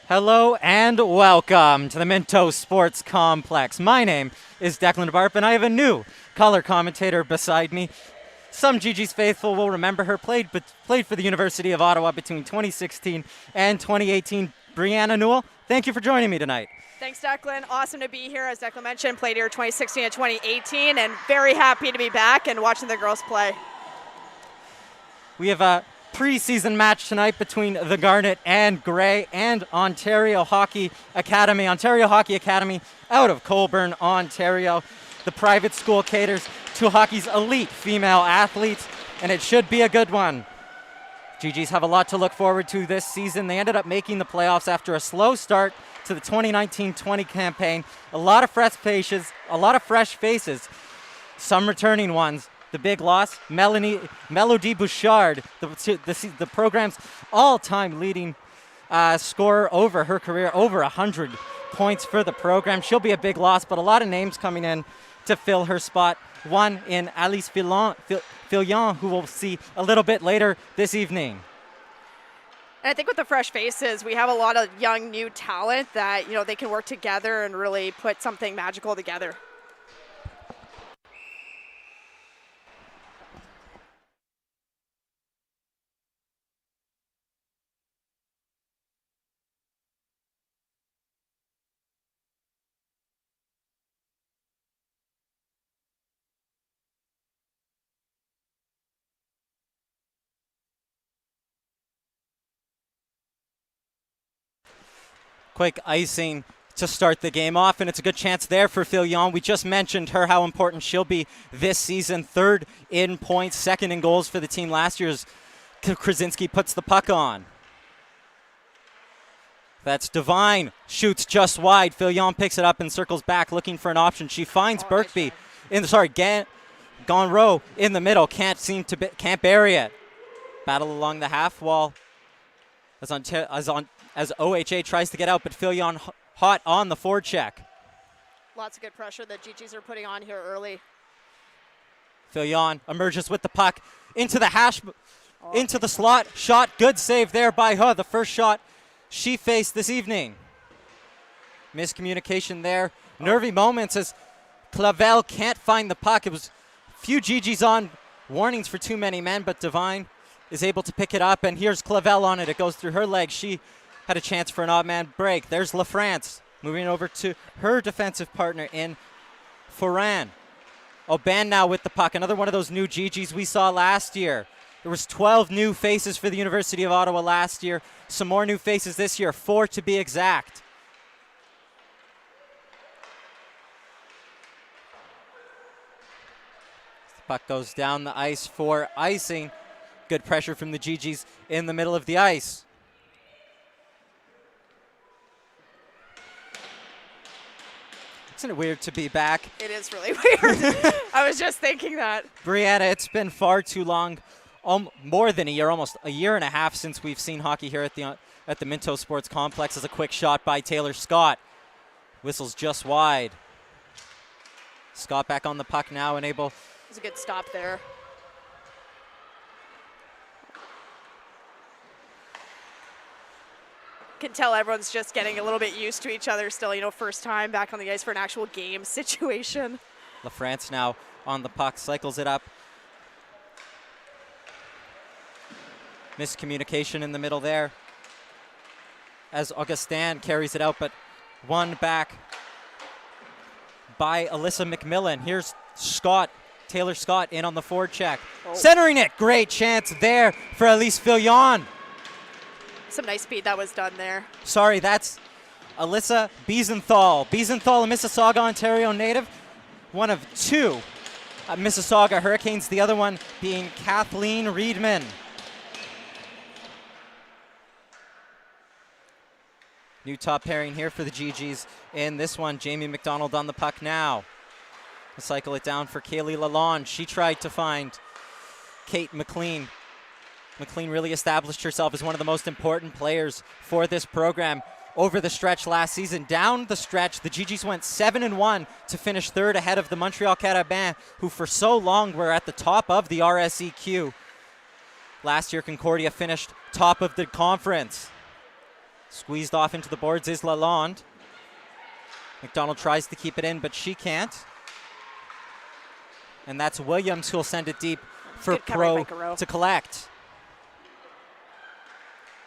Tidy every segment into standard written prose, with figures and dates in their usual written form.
Hello and welcome to the Minto Sports Complex. My name is Declan DeBarp and I have a new color commentator beside me. Some Gigi's faithful will remember her, played for the University of Ottawa between 2016 and 2018. Brianna Newell, thank you for joining me tonight. Thanks, Declan. Awesome to be here. As Declan mentioned, played here 2016 and 2018, and very happy to be back and watching the girls play. We have a preseason match tonight between the Garnet and Grey and Ontario Hockey Academy. Ontario Hockey Academy out of Colborne, Ontario. The private school caters to hockey's elite female athletes, and it should be a good one. GGs have a lot to look forward to this season. They ended up making the playoffs after a slow start to the 2019-20 campaign. A lot of fresh faces, some returning ones. The big loss, Melody Bouchard, the program's all-time leading scorer over her career, over 100 points for the program. She'll be a big loss, but a lot of names coming in to fill her spot. One in Alice Fillon, who we'll see a little bit later this evening. And I think with the fresh faces, we have a lot of young, new talent that, they can work together and really put something magical together. Quick icing to start the game off, and it's a good chance there for Fillon. We just mentioned her, how important she'll be this season. Third in points, second in goals for the team last year as Krasinski puts the puck on. That's Devine, shoots just wide. Fillon picks it up and circles back looking for an option. She finds Birkby Gonro in the middle, can't bury it. Battle along the half wall as OHA tries to get out, but Fillon hot on the forecheck. Lots of good pressure that GGs are putting on here early. Fillon emerges with the puck into the slot. Shot, good save there by her. The first shot she faced this evening. Miscommunication there. Nervy moments as Clavel can't find the puck. It was a few GGs on warnings for too many men, but Devine is able to pick it up, and here's Clavel on it. It goes through her legs. She had a chance for an odd man break. There's LaFrance moving over to her defensive partner in Foran. Aubin now with the puck. Another one of those new GGs we saw last year. There was 12 new faces for the University of Ottawa last year. Some more new faces this year, 4 to be exact. The puck goes down the ice for icing. Good pressure from the GGs in the middle of the ice. Isn't it weird to be back? It is really weird. I was just thinking that. Brianna, it's been far too long, more than a year, almost a year and a half since we've seen hockey here at the Minto Sports Complex. As a quick shot by Taylor Scott. Whistles just wide. Scott back on the puck now and able. It was a good stop there. Can tell everyone's just getting a little bit used to each other still, first time back on the ice for an actual game situation. LaFrance now on the puck, cycles it up. Miscommunication in the middle there as Augustin carries it out, but won back by Alyssa McMillan. Here's Scott, Taylor Scott in on the forecheck. Centering it, great chance there for Alice Fillon. Some nice speed that was done there. Sorry, that's Alyssa Biesenthal. Biesenthal, a Mississauga, Ontario native. One of 2 Mississauga Hurricanes, the other one being Kathleen Reedman. New top pairing here for the GGs in this one. Jamie McDonald on the puck now. We'll cycle it down for Kaylee Lalonde. She tried to find Kate McLean. McLean really established herself as one of the most important players for this program over the stretch last season. Down the stretch, the GGs went 7-1 to finish third ahead of the Montreal Carabins, who for so long were at the top of the RSEQ. Last year, Concordia finished top of the conference. Squeezed off into the boards is Lalonde. McDonald tries to keep it in, but she can't. And that's Williams who'll send it deep for Pro to collect.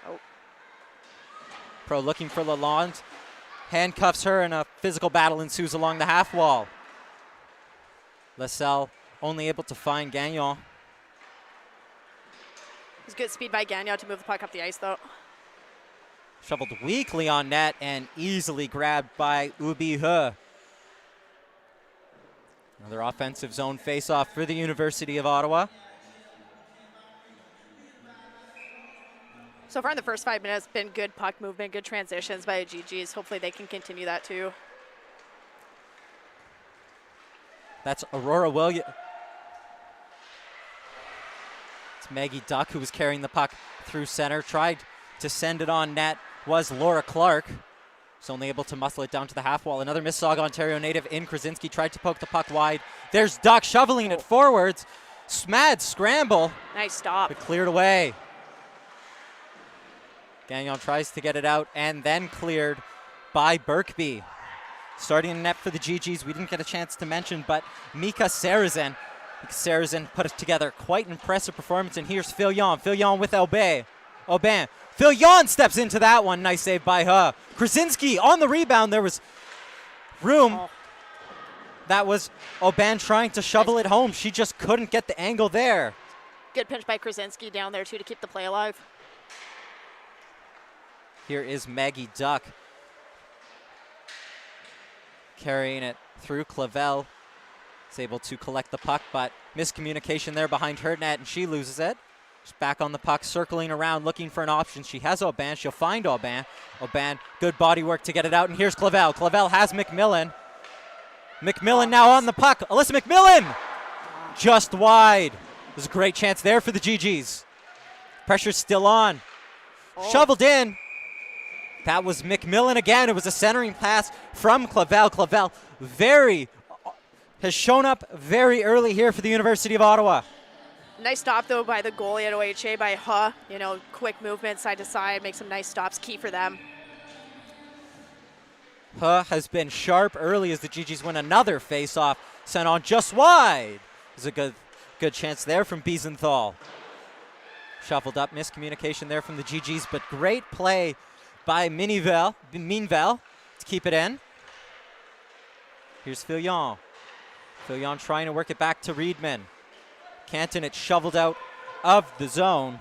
Oh. Pro looking for Lalonde. Handcuffs her, and a physical battle ensues along the half wall. LaSalle only able to find Gagnon. It's good speed by Gagnon to move the puck up the ice, though. Shoveled weakly on net and easily grabbed by Ubi He. Another offensive zone face-off for the University of Ottawa. So far in the first 5 minutes, been good puck movement, good transitions by the GGs. Hopefully they can continue that too. That's Aurora Williams. It's Maggie Duck who was carrying the puck through center. Tried to send it on net was Laura Clark. Was only able to muscle it down to the half wall. Another Mississauga, Ontario native in Krasinski tried to poke the puck wide. There's Duck shoveling it forwards. Mad scramble. Nice stop. But cleared away. Gagnon tries to get it out and then cleared by Birkby. Starting in net for the GGs, we didn't get a chance to mention, but Mika Sarazen. Put it together. Quite an impressive performance, and here's Fillon. Fillon with Aubin. Fillon steps into that one. Nice save by her. Krasinski on the rebound. There was room. Oh. That was Aubin trying to shovel it home. She just couldn't get the angle there. Good pinch by Krasinski down there, too, to keep the play alive. Here is Maggie Duck carrying it through Clavel. Is able to collect the puck, but miscommunication there behind her net, and she loses it. She's back on the puck, circling around, looking for an option. She has Aubin. She'll find Aubin. Aubin, good body work to get it out, and here's Clavel. Clavel has McMillan. McMillan now on the puck. Alyssa McMillan! Just wide. There's a great chance there for the GGs. Pressure's still on. Shoveled in. That was McMillan again. It was a centering pass from Clavel. Clavel has shown up very early here for the University of Ottawa. Nice stop, though, by the goalie at OHA, by Huh. You know, quick movement side to side, make some nice stops, key for them. Huh has been sharp early as the GGs win another face-off. Sent on just wide. There's a good chance there from Biesenthal. Shuffled up, miscommunication there from the GGs, but great play by Minvel to keep it in. Here's Fillon. Fillon trying to work it back to Reedman. Canton, it's shoveled out of the zone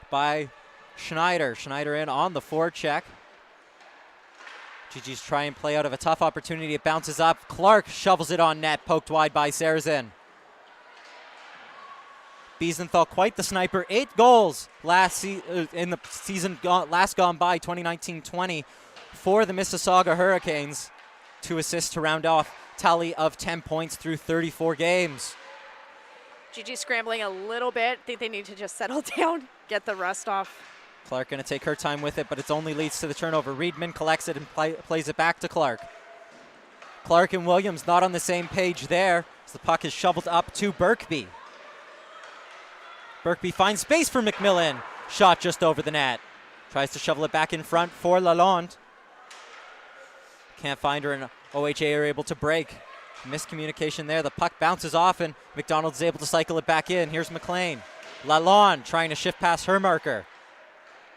by Schneider. Schneider in on the forecheck. GG's try and play out of a tough opportunity. It bounces up. Clark shovels it on net, poked wide by Sarazen. Biesenthal, quite the sniper. 8 goals in the season last gone by, 2019-20, for the Mississauga Hurricanes. 2 assists to round off tally of 10 points through 34 games. GG scrambling a little bit. I think they need to just settle down, get the rust off. Clark going to take her time with it, but it only leads to the turnover. Reedman collects it and plays it back to Clark. Clark and Williams not on the same page there, as the puck is shoveled up to Birkby. Birkby finds space for McMillan. Shot just over the net. Tries to shovel it back in front for Lalonde. Can't find her, and OHA are able to break. Miscommunication there. The puck bounces off, and McDonald's able to cycle it back in. Here's McLean. Lalonde trying to shift past her marker.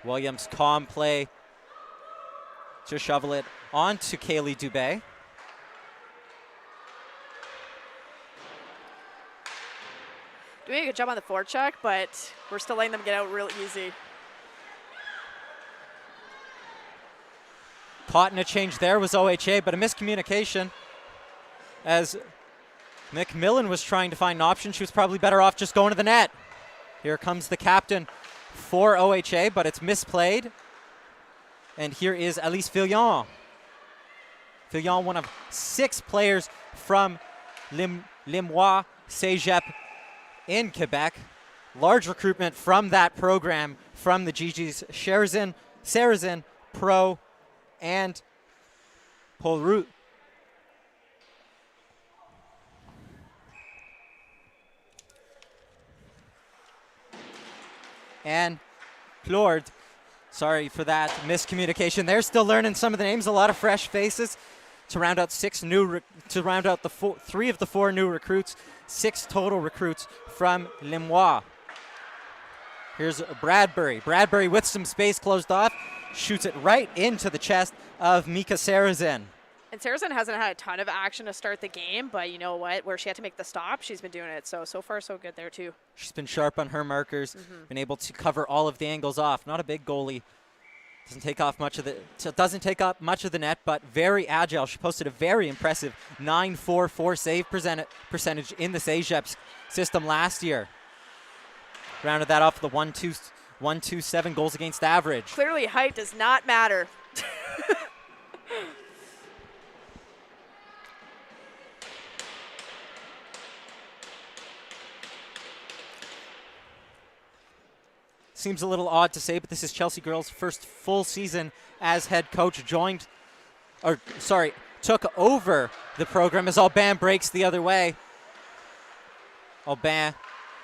Williams, calm play to shovel it on to Kaylee Dubé. Doing a good job on the forecheck, but we're still letting them get out real easy. Caught in a change there was OHA, but a miscommunication as McMillan was trying to find an option. She was probably better off just going to the net. Here comes the captain for OHA, but it's misplayed. And here is Alice Fillon. Fillon, one of 6 players from Limois Cégep in Quebec. Large recruitment from that program from the GGs. Sarazen, Pro, and Paul Root. And Plord Sorry for that miscommunication. They're still learning some of the names. A lot of fresh faces to round out three of the 4 new recruits. 6 total recruits from Limois. Here's Bradbury. Bradbury with some space closed off, shoots it right into the chest of Mika Sarrazin. And Sarrazin hasn't had a ton of action to start the game, but you know what? Where she had to make the stop, she's been doing it. So far, so good there, too. She's been sharp on her markers, been able to cover all of the angles off. Not a big goalie. Doesn't take up much of the net, but very agile. She posted a very impressive 9.44 save percentage in the CEGEP system last year. Rounded that off the 1.27 goals against average. Clearly, height does not matter. Seems a little odd to say, but this is Chelsea girls' first full season as head coach. Took over the program as Aubin breaks the other way. Aubin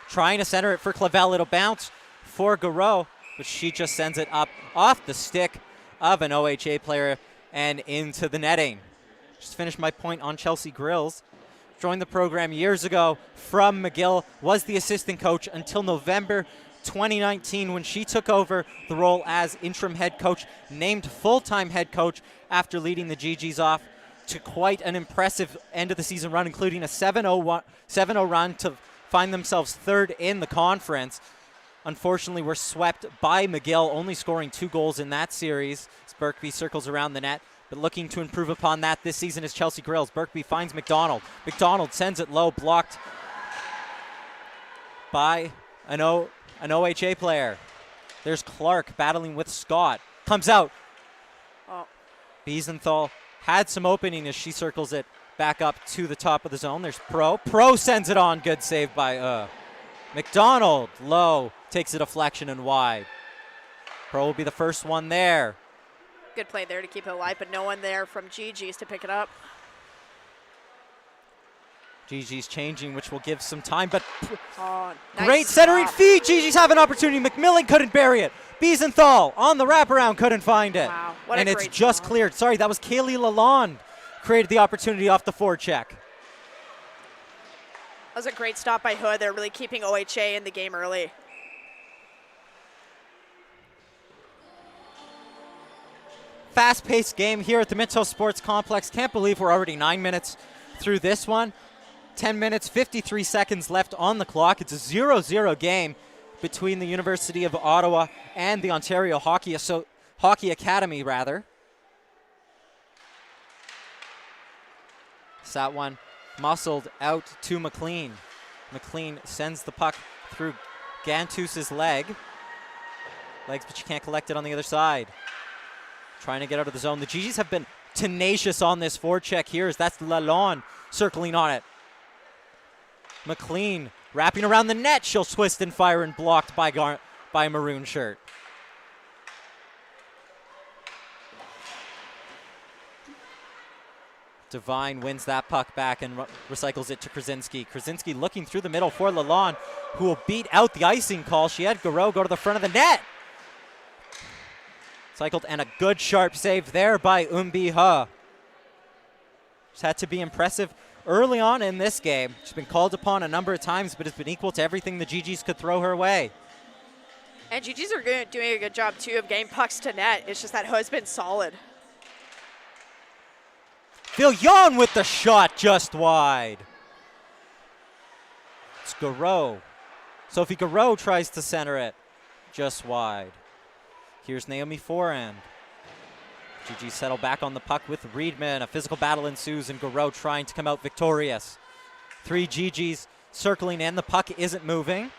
trying to center it for Clavel. It'll bounce for Garreau, but she just sends it up off the stick of an OHA player and into the netting. Just finished my point on Chelsea Grills. Joined the program years ago from McGill, was the assistant coach until November 2019 when she took over the role as interim head coach, named full-time head coach after leading the GGs off to quite an impressive end of the season run, including a 7-0 run to find themselves third in the conference. Unfortunately, we're swept by McGill, only scoring 2 goals in that series as Birkby circles around the net. But looking to improve upon that this season is Chelsea Grills. Birkby finds McDonald. McDonald sends it low, blocked by an OHA player. There's Clark battling with Scott. Comes out. Oh. Biesenthal had some opening as she circles it back up to the top of the zone. There's Pro. Pro sends it on. Good save by McDonald. Low. Takes a deflection and wide. Pro will be the first one there. Good play there to keep it alive, but no one there from GG's to pick it up. GG's changing, which will give some time, but nice great centering stop. feed. GG's have an opportunity. McMillan couldn't bury it. Biesenthal on the wraparound couldn't find it. Wow, what a and it's great just stop. cleared. Sorry, that was Kaylee Lalonde created the opportunity off the forecheck. That was a great stop by Hood. They're really keeping OHA in the game early. Fast-paced game here at the Minto Sports Complex. Can't believe we're already 9 minutes through this one. 10 minutes, 53 seconds left on the clock. It's a 0-0 game between the University of Ottawa and the Ontario Hockey Academy, rather. So that one muscled out to McLean. McLean sends the puck through Gantus's legs, but she can't collect it on the other side. Trying to get out of the zone. The GGs have been tenacious on this forecheck here as that's Lalonde circling on it. McLean wrapping around the net. She'll twist and fire and blocked by Maroon Shirt. Devine wins that puck back and recycles it to Krasinski. Krasinski looking through the middle for Lalonde, who will beat out the icing call. She had Garreau go to the front of the net. Cycled, and a good sharp save there by Umbi Ha. Just had to be impressive early on in this game. She's been called upon a number of times, but has been equal to everything the GGs could throw her way. And GGs are doing a good job, too, of getting pucks to net. It's just that Hood's been solid. Villion with the shot just wide. It's Garreau. Sophie Garreau tries to center it just wide. Here's Naomi Forehand. GG settle back on the puck with Reedman. A physical battle ensues and Garreau trying to come out victorious. 3 GGs circling in. The puck isn't moving.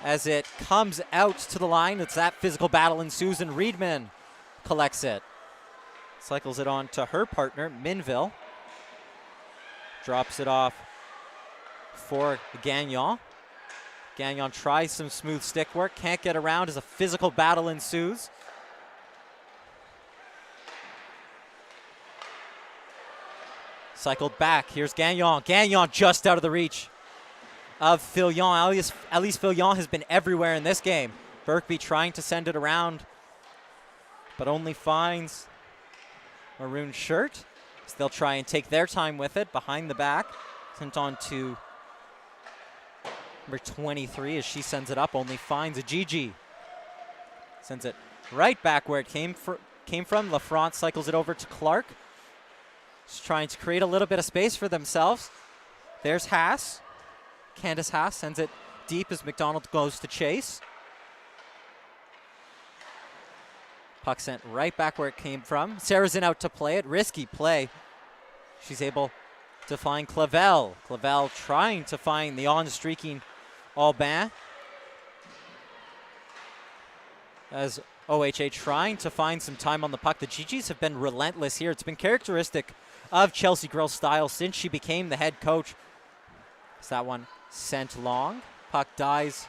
As it comes out to the line, it's that physical battle ensues and Reedman collects it. Cycles it on to her partner, Minville. Drops it off for Gagnon. Gagnon tries some smooth stick work, can't get around as a physical battle ensues. Cycled back, here's Gagnon. Gagnon just out of the reach of Fillion. At least Fillion has been everywhere in this game. Berkby trying to send it around, but only finds maroon shirt. So they'll try and take their time with it behind the back. Sent on to number 23 as she sends it up, only finds a Gigi. Sends it right back where it came from. LaFrance cycles it over to Clark. Just trying to create a little bit of space for themselves. There's Haas. Candace Haas sends it deep as McDonald goes to chase. Puck sent right back where it came from. Sarrazin out to play it. Risky play. She's able to find Clavel. Clavel trying to find the on-streaking Aubin. As OHA trying to find some time on the puck. The GGs have been relentless here. It's been characteristic of Chelsea Grill's style since she became the head coach. Is that one sent long? Puck dies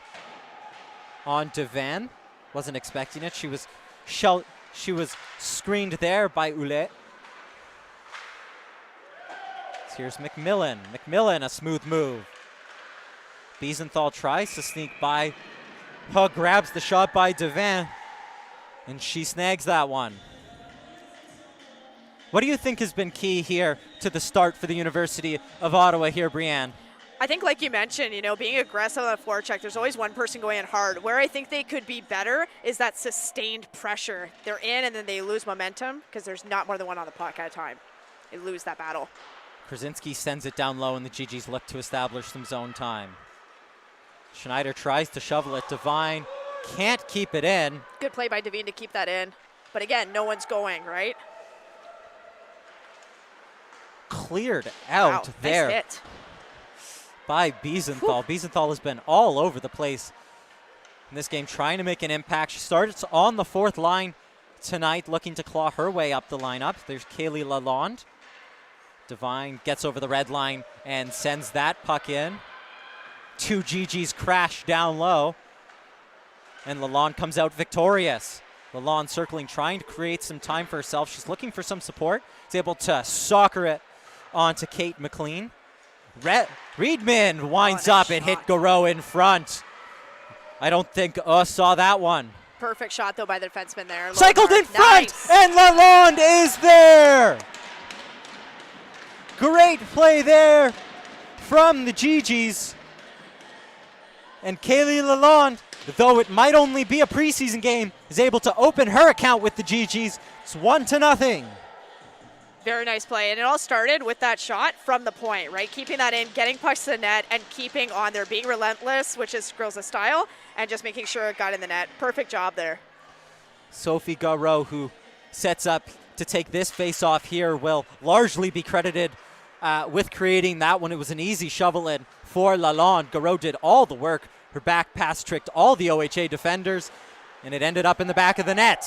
on Devan. Wasn't expecting it. She was screened there by Oulet. So here's McMillan. McMillan, a smooth move. Biesenthal tries to sneak by. Hug grabs the shot by Devan, and she snags that one. What do you think has been key here to the start for the University of Ottawa here, Brianne? I think, like you mentioned, being aggressive on the forecheck, there's always one person going in hard. Where I think they could be better is that sustained pressure. They're in and then they lose momentum because there's not more than one on the puck at a time. They lose that battle. Krasinski sends it down low and the GGs look to establish some zone time. Schneider tries to shovel it. Devine can't keep it in. Good play by Devine to keep that in. But again, no one's going, right? Cleared out there. Nice hit. By Biesenthal. Biesenthal has been all over the place in this game, trying to make an impact. She starts on the fourth line tonight, looking to claw her way up the lineup. There's Kaylee Lalonde. Devine gets over the red line and sends that puck in. Two GGs crash down low, and Lalonde comes out victorious. Lalonde circling, trying to create some time for herself. She's looking for some support. Is able to soccer it onto Kate McLean. Reedman winds up and hit Garreau in front. I don't think saw that one. Perfect shot, though, by the defenseman there. Cycled in front, and Lalonde is there. Great play there from the GGs. And Kaylee Lalonde, though it might only be a preseason game, is able to open her account with the GGs. It's 1-0. Very nice play, and it all started with that shot from the point, right? Keeping that in, getting pucks to the net, and keeping on there, being relentless, which is Grills' style, and just making sure it got in the net. Perfect job there. Sophie Garreau, who sets up to take this face-off here, will largely be credited with creating that one. It was an easy shovel in for Lalonde. Garreau did all the work. Her back pass tricked all the OHA defenders, and it ended up in the back of the net.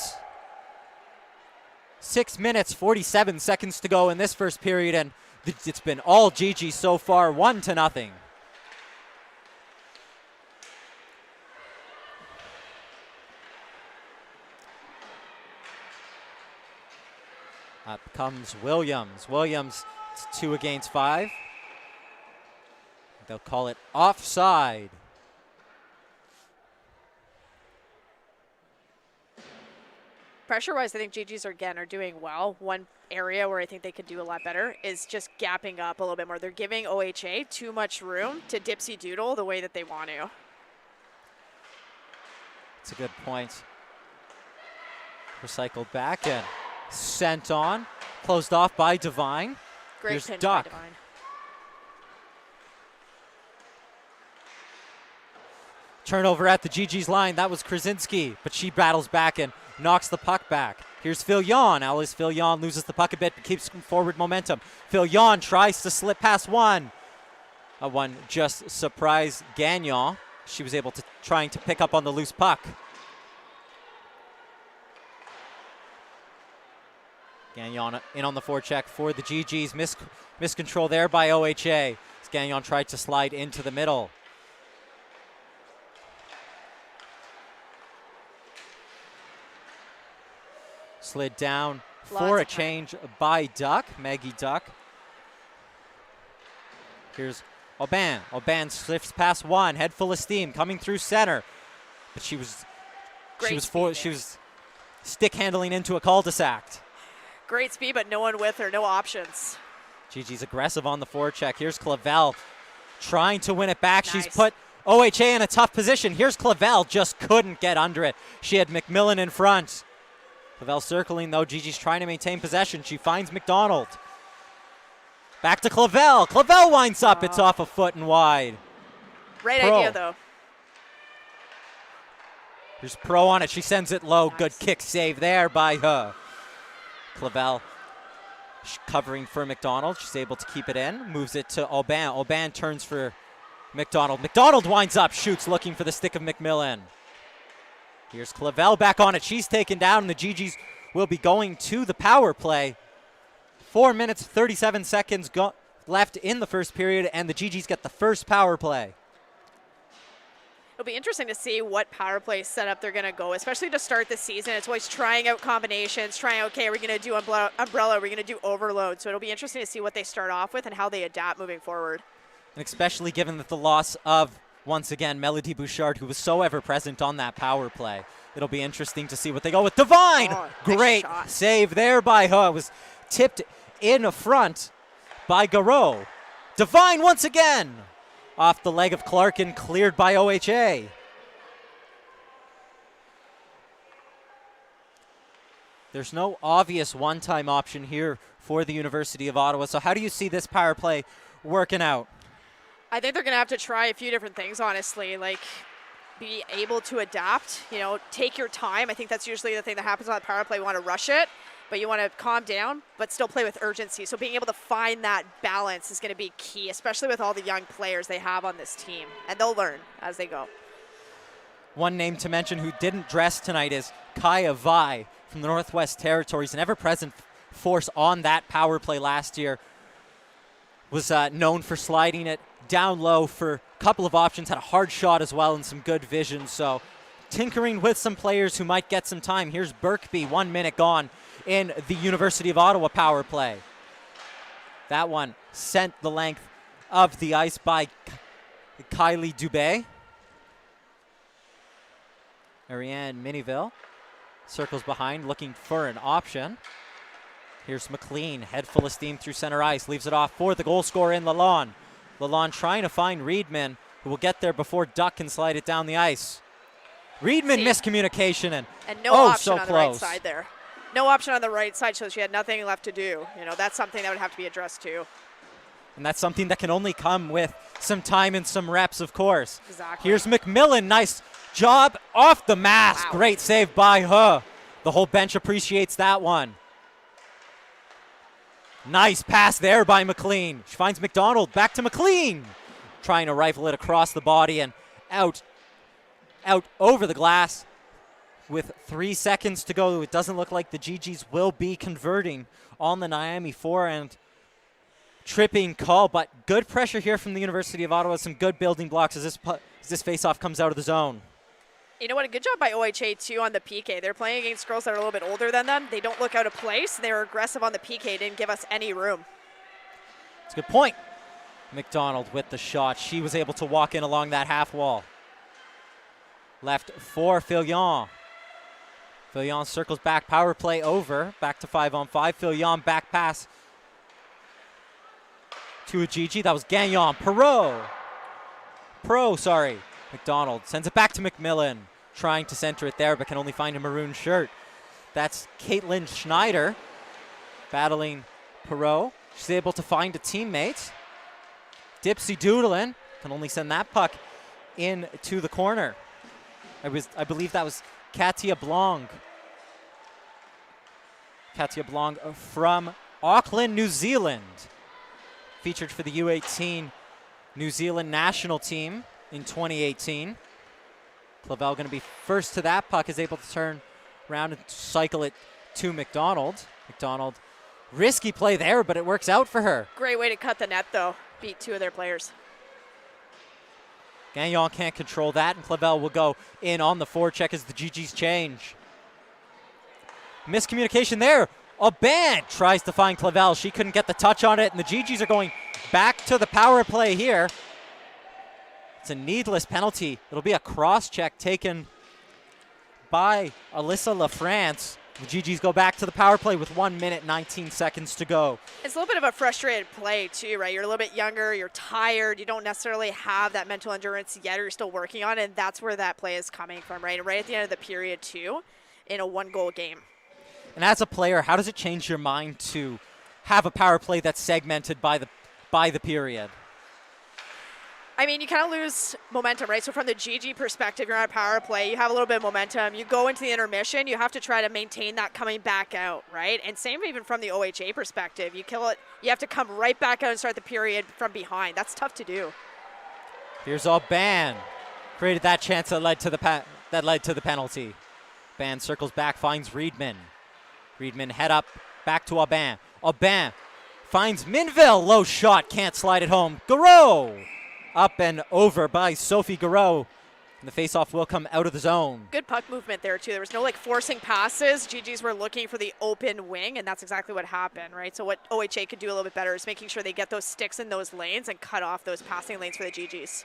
6 minutes, 47 seconds to go in this first period, and it's been all GG so far, 1-0. Up comes Williams. Williams, it's 2 against 5. They'll call it offside. Pressure-wise, I think GGs are doing well. One area where I think they could do a lot better is just gapping up a little bit more. They're giving OHA too much room to dipsy doodle the way that they want to. It's a good point. Recycled back and sent on. Closed off by Devine. Great Here's pinch Duck. by Devine. Turnover at the GG's line. That was Krasinski, but she battles back and knocks the puck back. Here's Fillion. Alice Fillion loses the puck a bit, but keeps forward momentum. Fillion tries to slip past one. One just surprised Gagnon. She was able to trying to pick up on the loose puck. Gagnon in on the forecheck for the GGs. Miscontrol there by OHA. As Gagnon tried to slide into the middle. Slid down for a change by Duck, Maggie Duck. Here's Aubin. Aubin slips past one, head full of steam, coming through center. But she was Great She was stick handling into a cul-de-sac. Great speed, but no one with her, no options. Gigi's aggressive on the forecheck. Here's Clavel trying to win it back. Nice. She's put OHA in a tough position. Here's Clavel, just couldn't get under it. She had McMillan in front. Clavel circling though. Gigi's trying to maintain possession. She finds McDonald. Back to Clavel. Clavel winds up. It's off a foot and wide. Great idea though. Here's Pro on it. She sends it low. Nice. Good kick save there by her. Clavel covering for McDonald. She's able to keep it in. Moves it to Aubin. Aubin turns for McDonald. McDonald winds up. Shoots looking for the stick of McMillan. Here's Clavel back on it. She's taken down, and the GGs will be going to the power play. 4 minutes, 37 seconds left in the first period, and the GGs get the first power play. It'll be interesting to see what power play setup they're going to go, especially to start the season. It's always trying out combinations, okay, we're going to do umbrella, we're going to do overload. So it'll be interesting to see what they start off with and how they adapt moving forward. And especially given that the loss of, once again, Melody Bouchard, who was so ever present on that power play. It'll be interesting to see what they go with. Divine! Great nice save there by her. It was tipped in front by Garreau. Divine once again! Off the leg of Clark and cleared by OHA. There's no obvious one-time option here for the University of Ottawa. So how do you see this power play working out? I think they're going to have to try a few different things, honestly. Like, be able to adapt, take your time. I think that's usually the thing that happens on the power play. You want to rush it, but you want to calm down, but still play with urgency. So being able to find that balance is going to be key, especially with all the young players they have on this team. And they'll learn as they go. One name to mention who didn't dress tonight is Kaya Vai from the Northwest Territories, an ever-present force on that power play last year. Was known for sliding it down low for a couple of options, had a hard shot as well and some good vision. So tinkering with some players who might get some time. Here's Birkby, 1 minute gone in the University of Ottawa power play. That one sent the length of the ice by Kylie Dubé. Ariane Miniville circles behind, looking for an option. Here's McLean, head full of steam through center ice, leaves it off for the goal scorer in Lalonde. Lalonde trying to find Reedman, who will get there before Duck can slide it down the ice. Reedman miscommunication and no option so on close. The right side there. No option on the right side, so she had nothing left to do. That's something that would have to be addressed too. And that's something that can only come with some time and some reps, of course. Exactly. Here's McMillan, nice job off the mask. Wow. Great save by her. The whole bench appreciates that one. Nice pass there by McLean. She finds McDonald, back to McLean. Trying to rifle it across the body and out over the glass. With 3 seconds to go, it doesn't look like the GGs will be converting on the Miami forehand. Tripping call, but good pressure here from the University of Ottawa. Some good building blocks as this face-off comes out of the zone. You know what? A good job by OHA, too, on the PK. They're playing against girls that are a little bit older than them. They don't look out of place. They were aggressive on the PK. Didn't give us any room. It's a good point. McDonald with the shot. She was able to walk in along that half wall. Left for Filion. Filion circles back. Power play over. Back to 5-on-5. Filion back pass to a GG. That was Gagnon. Sorry. McDonald sends it back to McMillan. Trying to center it there, but can only find a maroon shirt. That's Caitlin Schneider battling Perot. She's able to find a teammate. Dipsy Doodlin can only send that puck into the corner. I believe that was Katia Blanc. Katia Blanc from Auckland, New Zealand. Featured for the U18 New Zealand national team in 2018. Clavel going to be first to that puck, is able to turn around and cycle it to McDonald. McDonald, risky play there, but it works out for her. Great way to cut the net, though. Beat two of their players. Gagnon can't control that, and Clavel will go in on the forecheck as the GGs change. Miscommunication there. Aubin tries to find Clavel. She couldn't get the touch on it, and the GGs are going back to the power play here. It's a needless penalty. It'll be a cross-check taken by Alyssa LaFrance. The GGs go back to the power play with 1 minute, 19 seconds to go. It's a little bit of a frustrated play too, right? You're a little bit younger, you're tired, you don't necessarily have that mental endurance yet, or you're still working on it, and that's where that play is coming from, right? Right at the end of the period too, in a 1-goal game. And as a player, how does it change your mind to have a power play that's segmented by the period? I mean, you kind of lose momentum, right? So from the GG perspective, you're on a power play, you have a little bit of momentum. You go into the intermission, you have to try to maintain that coming back out, right? And same even from the OHA perspective. You kill it, you have to come right back out and start the period from behind. That's tough to do. Here's Aubin. Created that chance that led to the penalty. Aubin circles back, finds Riedman. Riedman head up, back to Aubin. Aubin finds Minville, low shot, can't slide it home. Garreau! Up and over by Sophie Garreau. And the faceoff will come out of the zone. Good puck movement there, too. There was no, forcing passes. GGs were looking for the open wing, and that's exactly what happened, right? So what OHA could do a little bit better is making sure they get those sticks in those lanes and cut off those passing lanes for the GGs.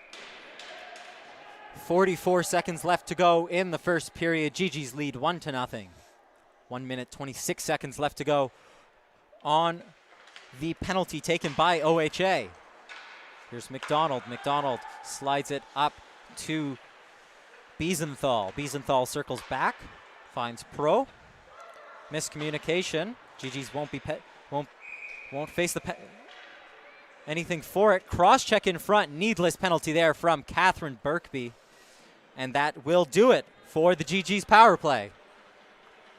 44 seconds left to go in the first period. GGs lead 1-0. 1 minute, 26 seconds left to go on the penalty taken by OHA. Here's McDonald. McDonald slides it up to Biesenthal. Biesenthal circles back, finds Pro. Miscommunication. GGs won't face anything for it. Cross check in front. Needless penalty there from Catherine Birkby. And that will do it for the GGs power play.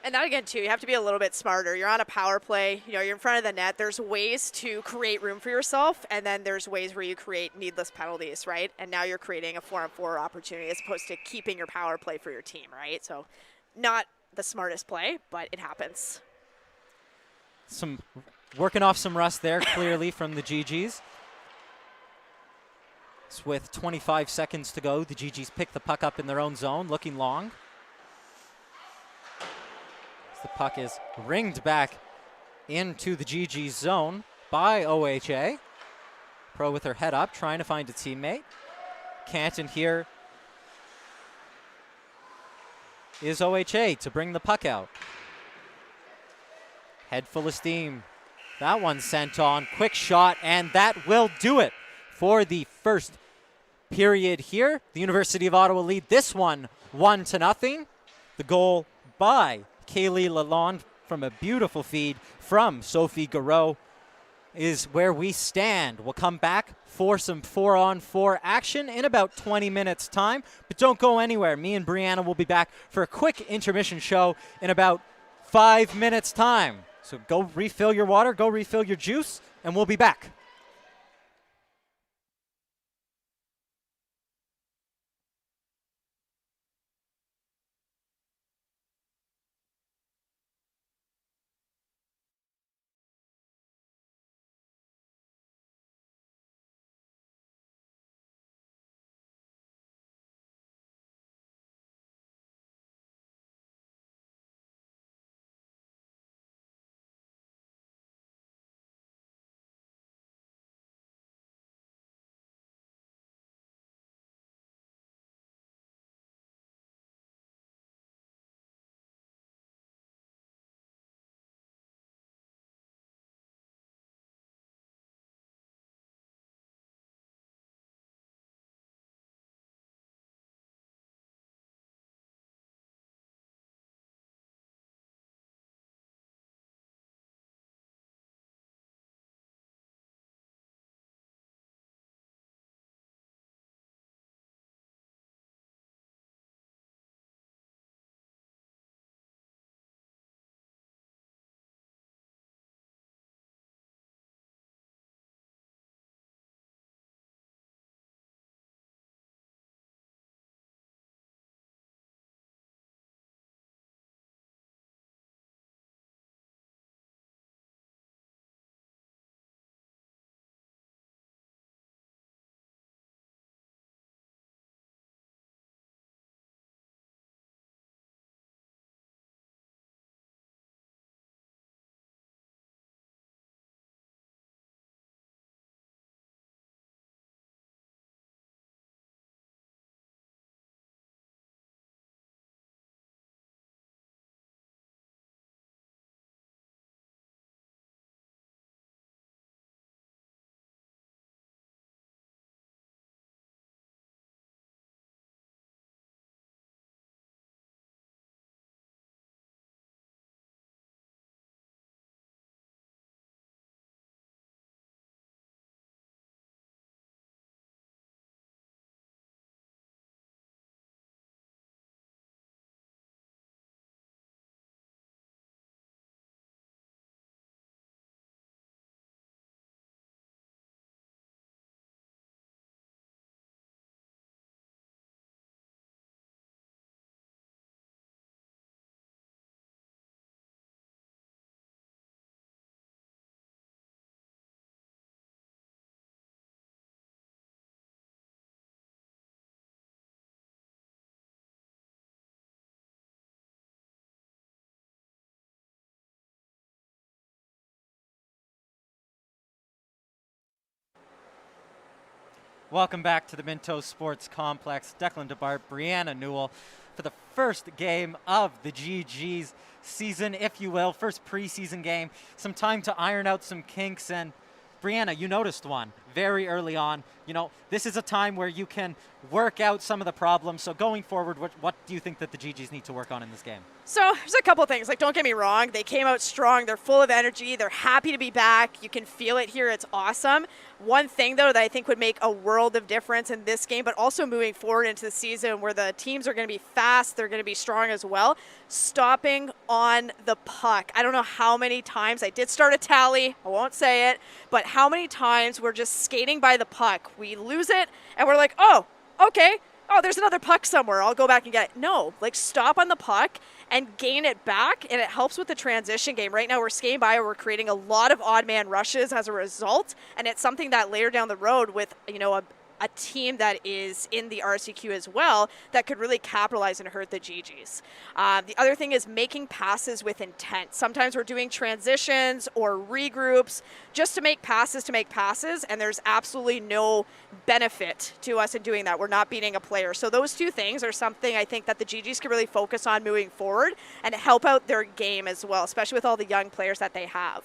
And that again, too, you have to be a little bit smarter. You're on a power play, you're in front of the net. There's ways to create room for yourself, and then there's ways where you create needless penalties, right? And now you're creating a 4-on-4 opportunity as opposed to keeping your power play for your team, right? So not the smartest play, but it happens. Working off some rust there, clearly, from the GGs. So with 25 seconds to go, the GGs pick the puck up in their own zone, looking long. The puck is ringed back into the GG zone by OHA. Pro with her head up, trying to find a teammate. Canton here is OHA to bring the puck out. Head full of steam. That one sent on. Quick shot, and that will do it for the first period here. The University of Ottawa lead this one 1-0. The goal by Kaylee Lalonde from a beautiful feed from Sophie Garreau is where we stand. We'll come back for some 4-on-4 action in about 20 minutes time, but don't go anywhere. Me and Brianna will be back for a quick intermission show in about 5 minutes time. So go refill your water, go refill your juice, and we'll be back. Welcome back to the Minto Sports Complex. Declan DeBart, Brianna Newell for the first game of the GG's season, if you will, first preseason game. Some time to iron out some kinks, and Brianna, you noticed one very early on. You know, this is a time where you can work out some of the problems. So going forward, what do you think that the GGs need to work on in this game? So there's a couple things. Like, don't get me wrong. They came out strong. They're full of energy. They're happy to be back. You can feel it here. It's awesome. One thing, though, that I think would make a world of difference in this game, but also moving forward into the season where the teams are going to be fast, they're going to be strong as well, stopping on the puck. I don't know how many times, I did start a tally, I won't say it, but how many times we're just skating by the puck. We lose it, and we're like, oh, okay, oh, there's another puck somewhere. I'll go back and get it. No, like, stop on the puck and gain it back, and it helps with the transition game. Right now we're skating by, we're creating a lot of odd man rushes as a result, and it's something that later down the road with, you know, a team that is in the RCQ as well that could really capitalize and hurt the GGs. The other thing is making passes with intent. Sometimes we're doing transitions or regroups just to make passes, and there's absolutely no benefit to us in doing that. We're not beating a player. So those two things are something I think that the GGs can really focus on moving forward and help out their game as well, especially with all the young players that they have.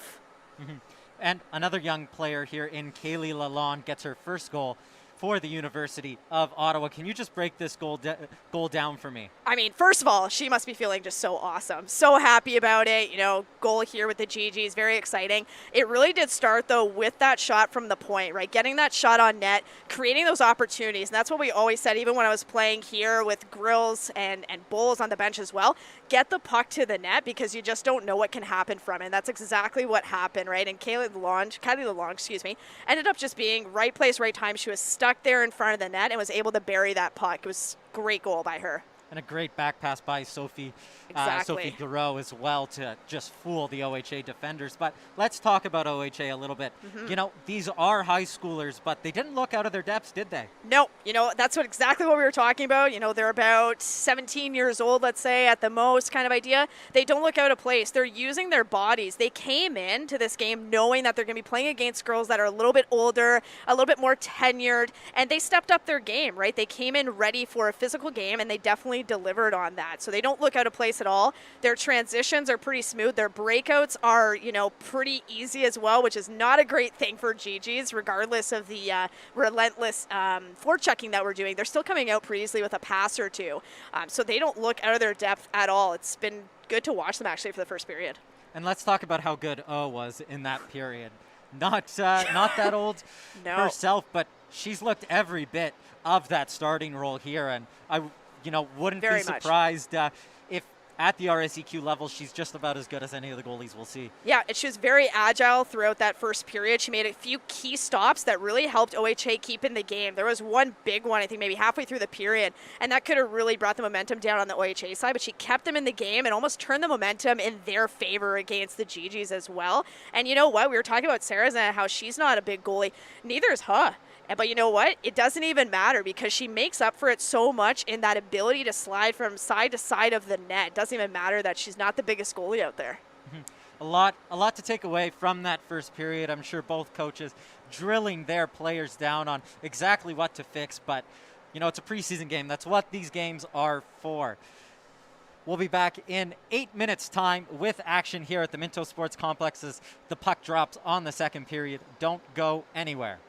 Mm-hmm. And another young player here in Kaylee Lalonde gets her first goal for the University of Ottawa. Can you just break this goal down for me? I mean, first of all, she must be feeling just so awesome. So happy about it. You know, goal here with the GGs, very exciting. It really did start, though, with that shot from the point, right? Getting that shot on net, creating those opportunities. And that's what we always said, even when I was playing here with Grills and Bowles on the bench as well. Get the puck to the net because you just don't know what can happen from it. And that's exactly what happened, right? And Kylie Lalonde, ended up just being right place, right time. She was stuck there in front of the net and was able to bury that puck. It was a great goal by her. And a great back pass by Sophie Garreau as well to just fool the OHA defenders. But let's talk about OHA a little bit. Mm-hmm. You know, these are high schoolers, but they didn't look out of their depths, did they? No, you know, that's exactly what we were talking about. You know, they're about 17 years old, let's say, at the most kind of idea. They don't look out of place. They're using their bodies. They came into this game knowing that they're going to be playing against girls that are a little bit older, a little bit more tenured, and they stepped up their game, right? They came in ready for a physical game, and they definitely delivered on that. So they don't look out of place at all. Their transitions are pretty smooth. Their breakouts are, you know, pretty easy as well, which is not a great thing for GGs, regardless of the relentless forechecking that we're doing. They're still coming out pretty easily with a pass or two. So they don't look out of their depth at all. It's been good to watch them actually for the first period. And let's talk about how good O was in that period. Not that old herself, but she's looked every bit of that starting role here, and I wouldn't be surprised if at the RSEQ level, she's just about as good as any of the goalies we'll see. Yeah, she was very agile throughout that first period. She made a few key stops that really helped OHA keep in the game. There was one big one, I think maybe halfway through the period, and that could have really brought the momentum down on the OHA side, but she kept them in the game and almost turned the momentum in their favor against the GGs as well. And you know what? We were talking about Sarah's and how she's not a big goalie. Neither is her. But you know what? It doesn't even matter because she makes up for it so much in that ability to slide from side to side of the net. It doesn't even matter that she's not the biggest goalie out there. Mm-hmm. A lot to take away from that first period. I'm sure both coaches drilling their players down on exactly what to fix. But, you know, it's a preseason game. That's what these games are for. We'll be back in 8 minutes' time with action here at the Minto Sports Complex as the puck drops on the second period. Don't go anywhere.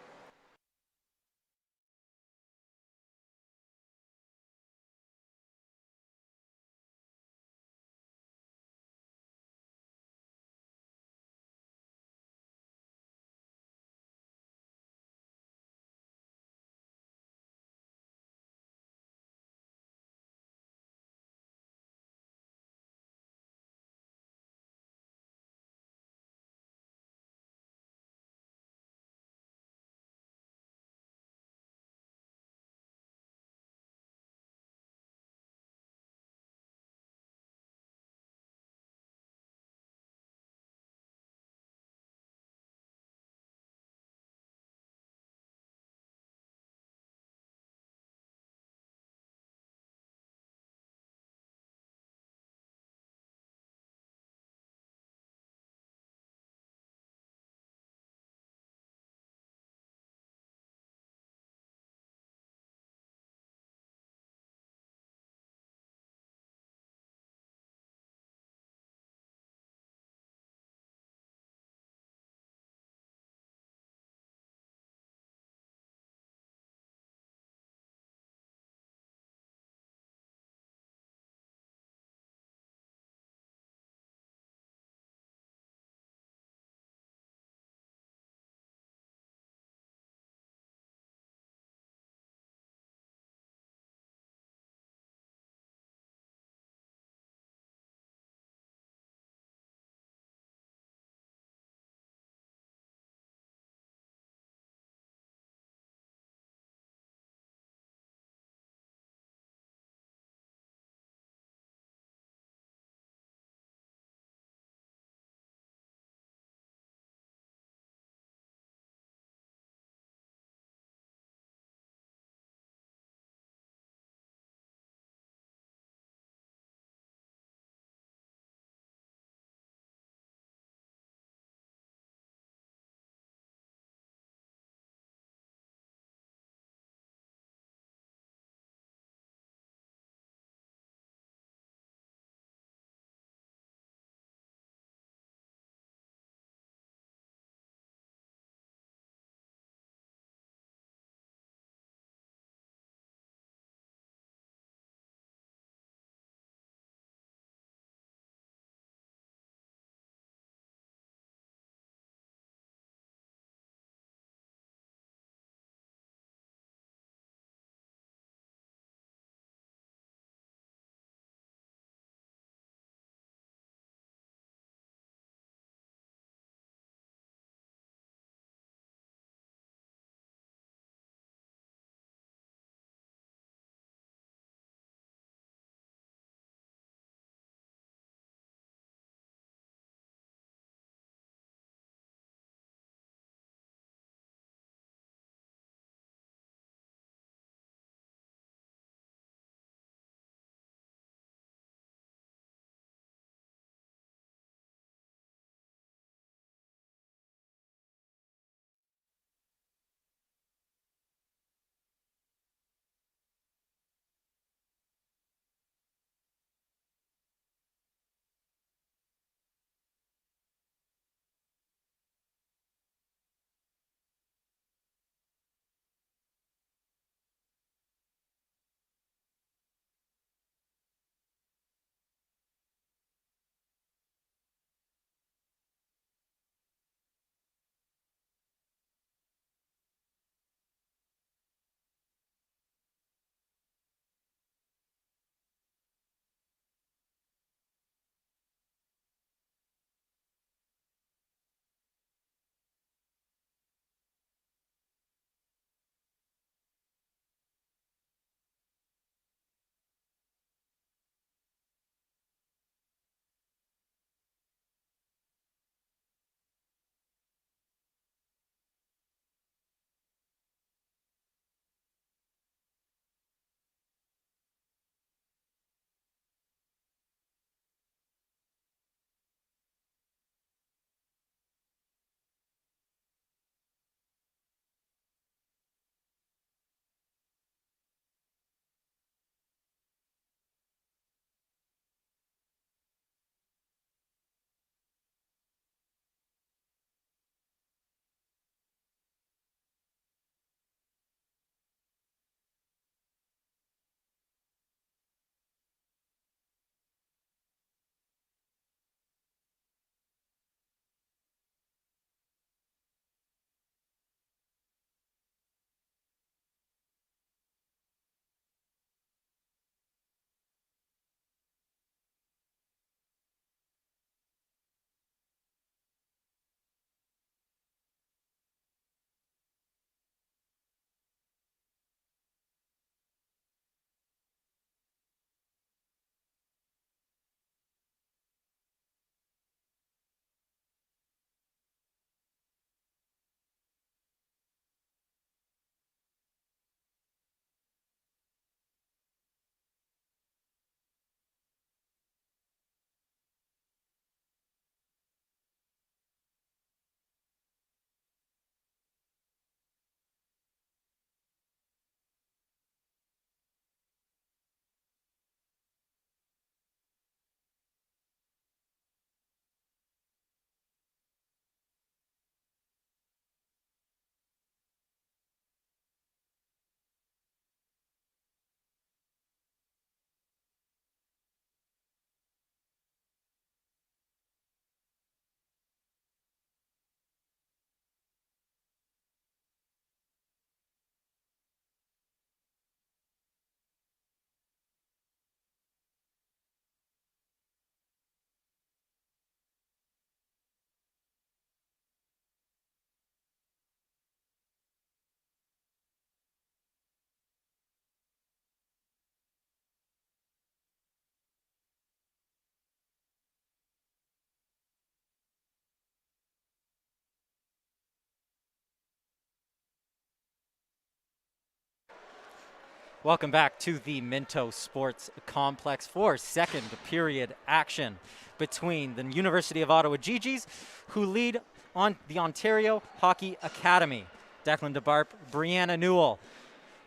Welcome back to the Minto Sports Complex for second period action between the University of Ottawa GGs, who lead on the Ontario Hockey Academy. Declan DeBarp, Brianna Newell.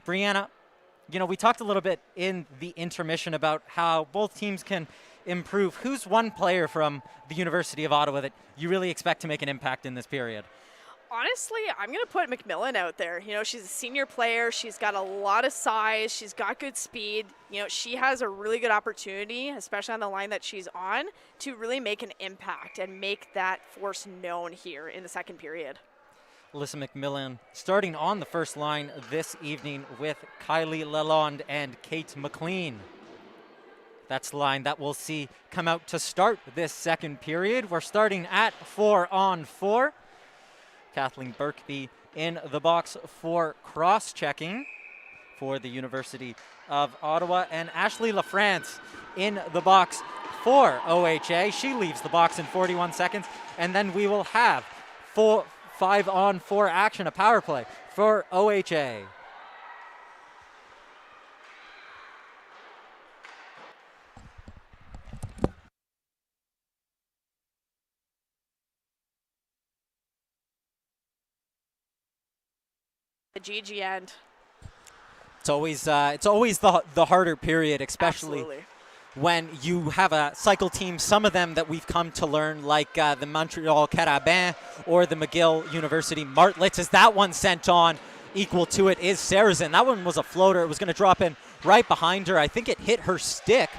Brianna, we talked a little bit in the intermission about how both teams can improve. Who's one player from the University of Ottawa that you really expect to make an impact in this period? Honestly, I'm going to put McMillan out there. She's a senior player. She's got a lot of size. She's got good speed. She has a really good opportunity, especially on the line that she's on, to really make an impact and make that force known here in the second period. Alyssa McMillan starting on the first line this evening with Kylie Lalonde and Kate McLean. That's the line that we'll see come out to start this second period. We're starting at 4-on-4. Kathleen Birkby in the box for cross-checking for the University of Ottawa. And Ashley LaFrance in the box for OHA. She leaves the box in 41 seconds. And then we will have 5-on-4 action, a power play for OHA. The GG end. It's always the harder period, especially Absolutely. when you have a cycle team, some of them that we've come to learn, like the Montreal Carabin or the McGill University Martlets. As that one sent on, equal to it is Sarrazin. That one was a floater. It was going to drop in right behind her. I think it hit her stick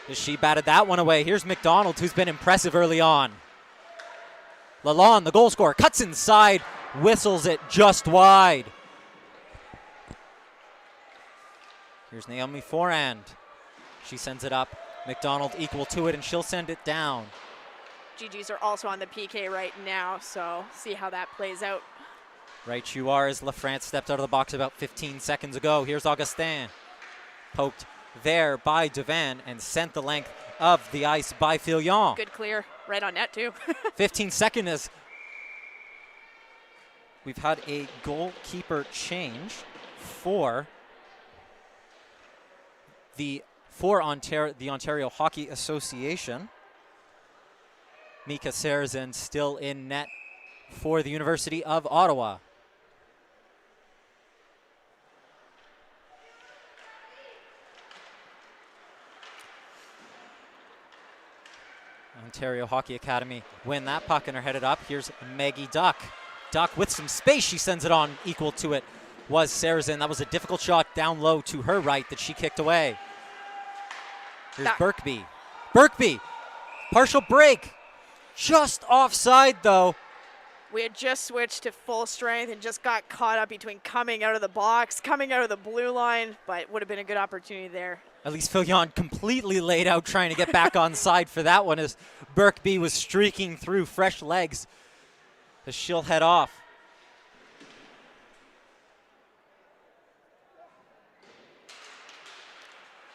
as she batted that one away. Here's McDonald, who's been impressive early on. Lalonde, the goal scorer, cuts inside, whistles it just wide. Here's Naomi Forand. She sends it up. McDonald equal to it, and she'll send it down. GGs are also on the PK right now, so see how that plays out. Right you are, as LaFrance stepped out of the box about 15 seconds ago. Here's Augustin. Poked there by Devan and sent the length of the ice by Filion. Good clear. Right on net, too. 15 seconds as we've had a goalkeeper change for the Ontario Hockey Association. Mika Sarrazin still in net for the University of Ottawa. Ontario Hockey Academy win that puck and are headed up. Here's Maggie Duck. Duck with some space. She sends it on. Equal to it was Sarrazin. That was a difficult shot down low to her right that she kicked away. Here's Birkby. Birkby, partial break. Just offside, though. We had just switched to full strength and just got caught up between coming out of the box, coming out of the blue line, but would have been a good opportunity there. At least Filion completely laid out trying to get back on side for that one as Birkby was streaking through fresh legs as she'll head off.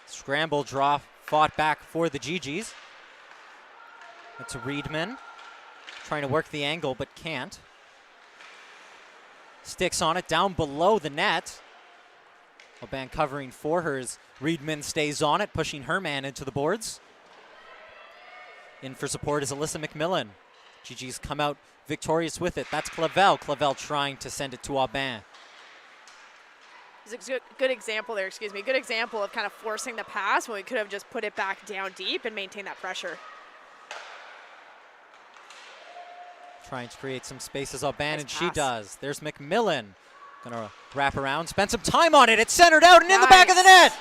Scramble draw fought back for the GGs. It's Reedman trying to work the angle but can't. Sticks on it down below the net. Aubin covering for her as Reedman stays on it, pushing her man into the boards. In for support is Alyssa McMillan. GG's come out victorious with it. That's Clavel. Clavel trying to send it to Aubin. It's a good example there, Good example of kind of forcing the pass when we could have just put it back down deep and maintained that pressure. Trying to create some space as Aubin, Nice and pass. she does. There's McMillan. Gonna wrap around, spend some time on it. It's centered out and in the back of the net.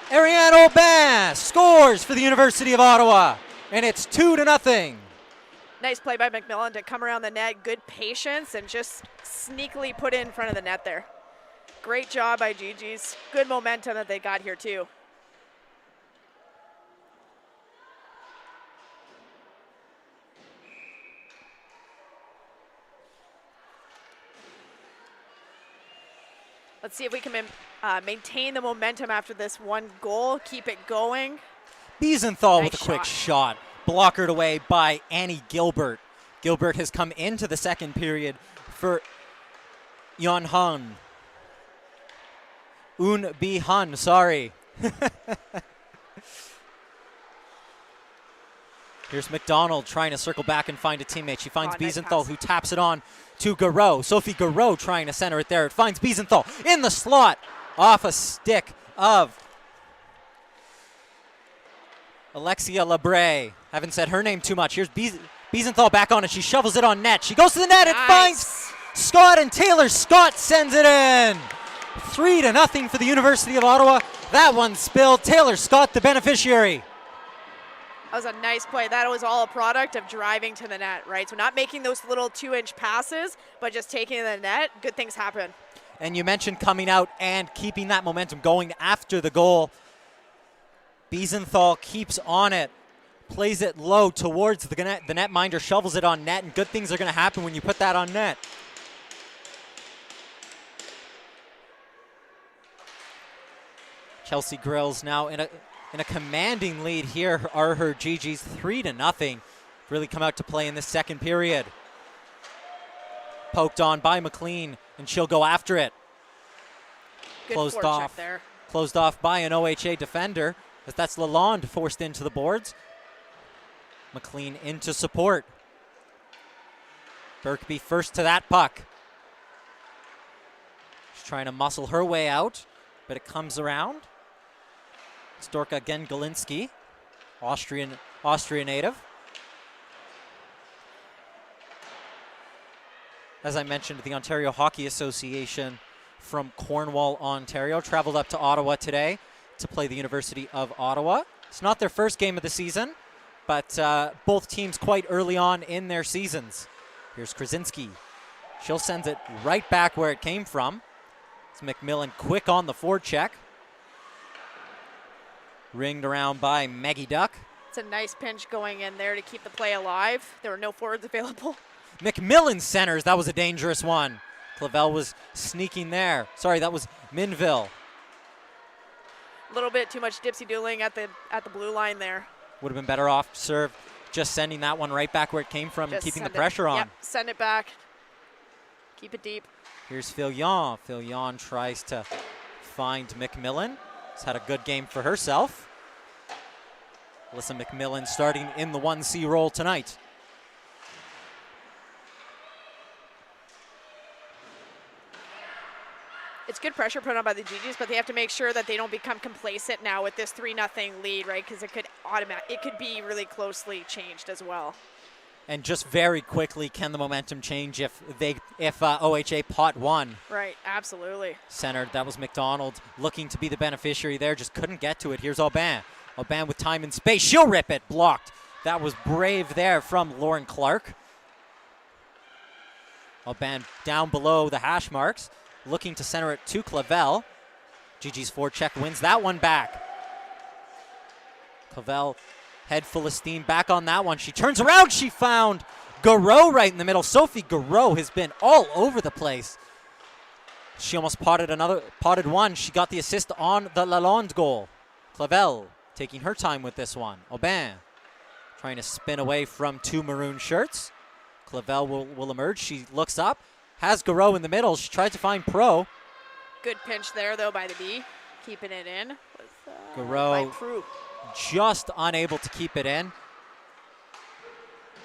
Ariane Aubin scores for the University of Ottawa, and it's 2-0. Nice play by McMillan to come around the net. Good patience and just sneakily put it in front of the net there. Great job by GG's. Good momentum that they got here too. Let's see if we can maintain the momentum after this one goal, keep it going. Biesenthal Nice with a quick shot, blockered away by Annie Gilbert. Gilbert has come into the second period for Yonhan. Un Bi Hun, sorry. Here's McDonald trying to circle back and find a teammate. She finds Biesenthal, who taps it on to Garreau. Sophie Garreau trying to center it there. It finds Biesenthal in the slot off a stick of Alexia Labray. Haven't said her name too much. Here's Biesenthal back on it. She shovels it on net. She goes to the net. Nice. It finds Scott, and Taylor Scott sends it in. 3-0 for the University of Ottawa. That one spilled. Taylor Scott, the beneficiary. That was a nice play. That was all a product of driving to the net, right? So not making those little 2-inch passes, but just taking to the net. Good things happen. And you mentioned coming out and keeping that momentum going after the goal. Biesenthal keeps on it, plays it low towards the net. The netminder shovels it on net, and good things are going to happen when you put that on net. Chelsea Grills now in a commanding lead. Here are her GGs, 3-0. Really come out to play in this second period. Poked on by McLean, and she'll go after it. Good closed off there. Closed off by an OHA defender, as that's Lalonde forced into the boards. McLean into support. Birkby first to that puck. She's trying to muscle her way out, but it comes around. Storka Gengalinski, Austrian native. As I mentioned, the Ontario Hockey Association from Cornwall, Ontario, traveled up to Ottawa today to play the University of Ottawa. It's not their first game of the season, but both teams quite early on in their seasons. Here's Krasinski. She'll send it right back where it came from. It's McMillan quick on the forecheck. Ringed around by Maggie Duck. It's a nice pinch going in there to keep the play alive. There were no forwards available. McMillan centers. That was a dangerous one. Clavel was sneaking there. Sorry, that was Minville. A little bit too much dipsy-doodling at the blue line there. Would have been better off serve just sending that one right back where it came from and keeping the pressure on. Yep, send it back. Keep it deep. Here's Fillion. Fillion tries to find McMillan. Has had a good game for herself. Alyssa McMillan starting in the 1C role tonight. It's good pressure put on by the GGs, but they have to make sure that they don't become complacent now with this 3-0 lead, right? Because it could be really closely changed as well. And just very quickly, can the momentum change if OHA pot one? Right, absolutely. Centered, that was McDonald looking to be the beneficiary there, just couldn't get to it. Here's Aubin. Aubin with time and space, she'll rip it, blocked. That was brave there from Lauren Clark. Aubin down below the hash marks, looking to center it to Clavel. GG's forecheck wins that one back. Clavel, head full of steam, back on that one. She turns around, she found Garreau right in the middle. Sophie Garreau has been all over the place. She almost potted one. She got the assist on the Lalonde goal. Clavel taking her time with this one. Aubin trying to spin away from two maroon shirts. Clavel will emerge. She looks up, has Garreau in the middle. She tried to find Pro. Good pinch there, though, by the B. Keeping it in. Garreau just unable to keep it in.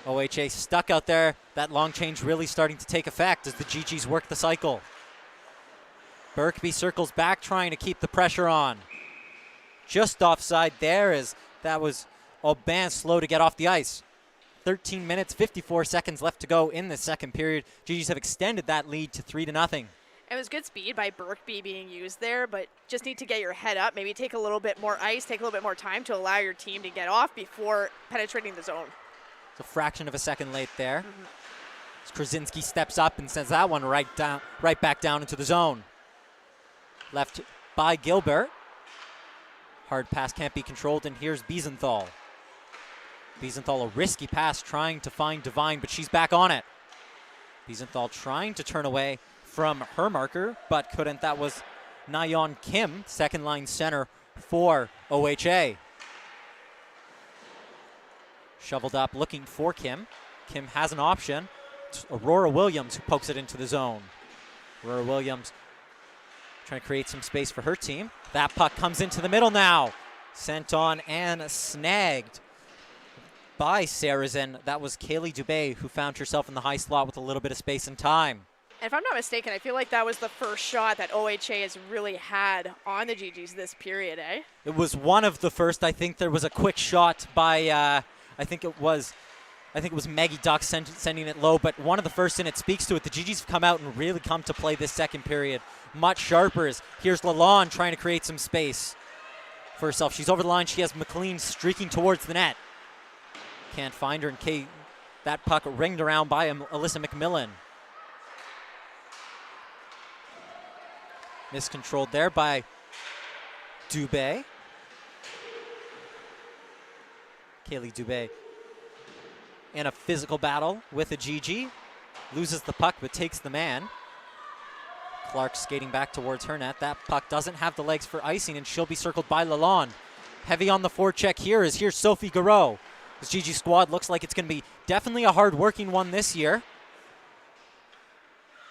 OHA stuck out there. That long change really starting to take effect as the GGs work the cycle. Birkby circles back, trying to keep the pressure on. Just offside there, as that was Aubin slow to get off the ice. 13 minutes, 54 seconds left to go in the second period. GGs have extended that lead to 3-0. It was good speed by Birkby being used there, but just need to get your head up, maybe take a little bit more ice, take a little bit more time to allow your team to get off before penetrating the zone. It's a fraction of a second late there. Krasinski steps up and sends that one right back down into the zone. Left by Gilbert. Hard pass can't be controlled, and here's Biesenthal. Biesenthal, a risky pass, trying to find Devine, but she's back on it. Biesenthal trying to turn away from her marker, but couldn't. That was Nayeon Kim, second line center for OHA. Shoveled up, looking for Kim. Kim has an option. It's Aurora Williams who pokes it into the zone. Aurora Williams trying to create some space for her team. That puck comes into the middle now. Sent on and snagged by Sarazen. That was Kaylee Dubé, who found herself in the high slot with a little bit of space and time. And if I'm not mistaken, I feel like that was the first shot that OHA has really had on the GGs this period, eh? It was one of the first. I think there was a quick shot by, I think it was Maggie Duck sending it low, but one of the first, and it speaks to it. The GGs have come out and really come to play this second period much sharper. Here's Lalonde trying to create some space for herself. She's over the line. She has McLean streaking towards the net. Can't find her, and that puck ringed around by Alyssa McMillan. Miscontrolled there by Dubé. Kaylee Dubé in a physical battle with a GG. Loses the puck but takes the man. Clark skating back towards her net. That puck doesn't have the legs for icing, and she'll be circled by Lalonde. Heavy on the forecheck here's Sophie Garreau. This GG squad looks like it's going to be definitely a hard-working one this year.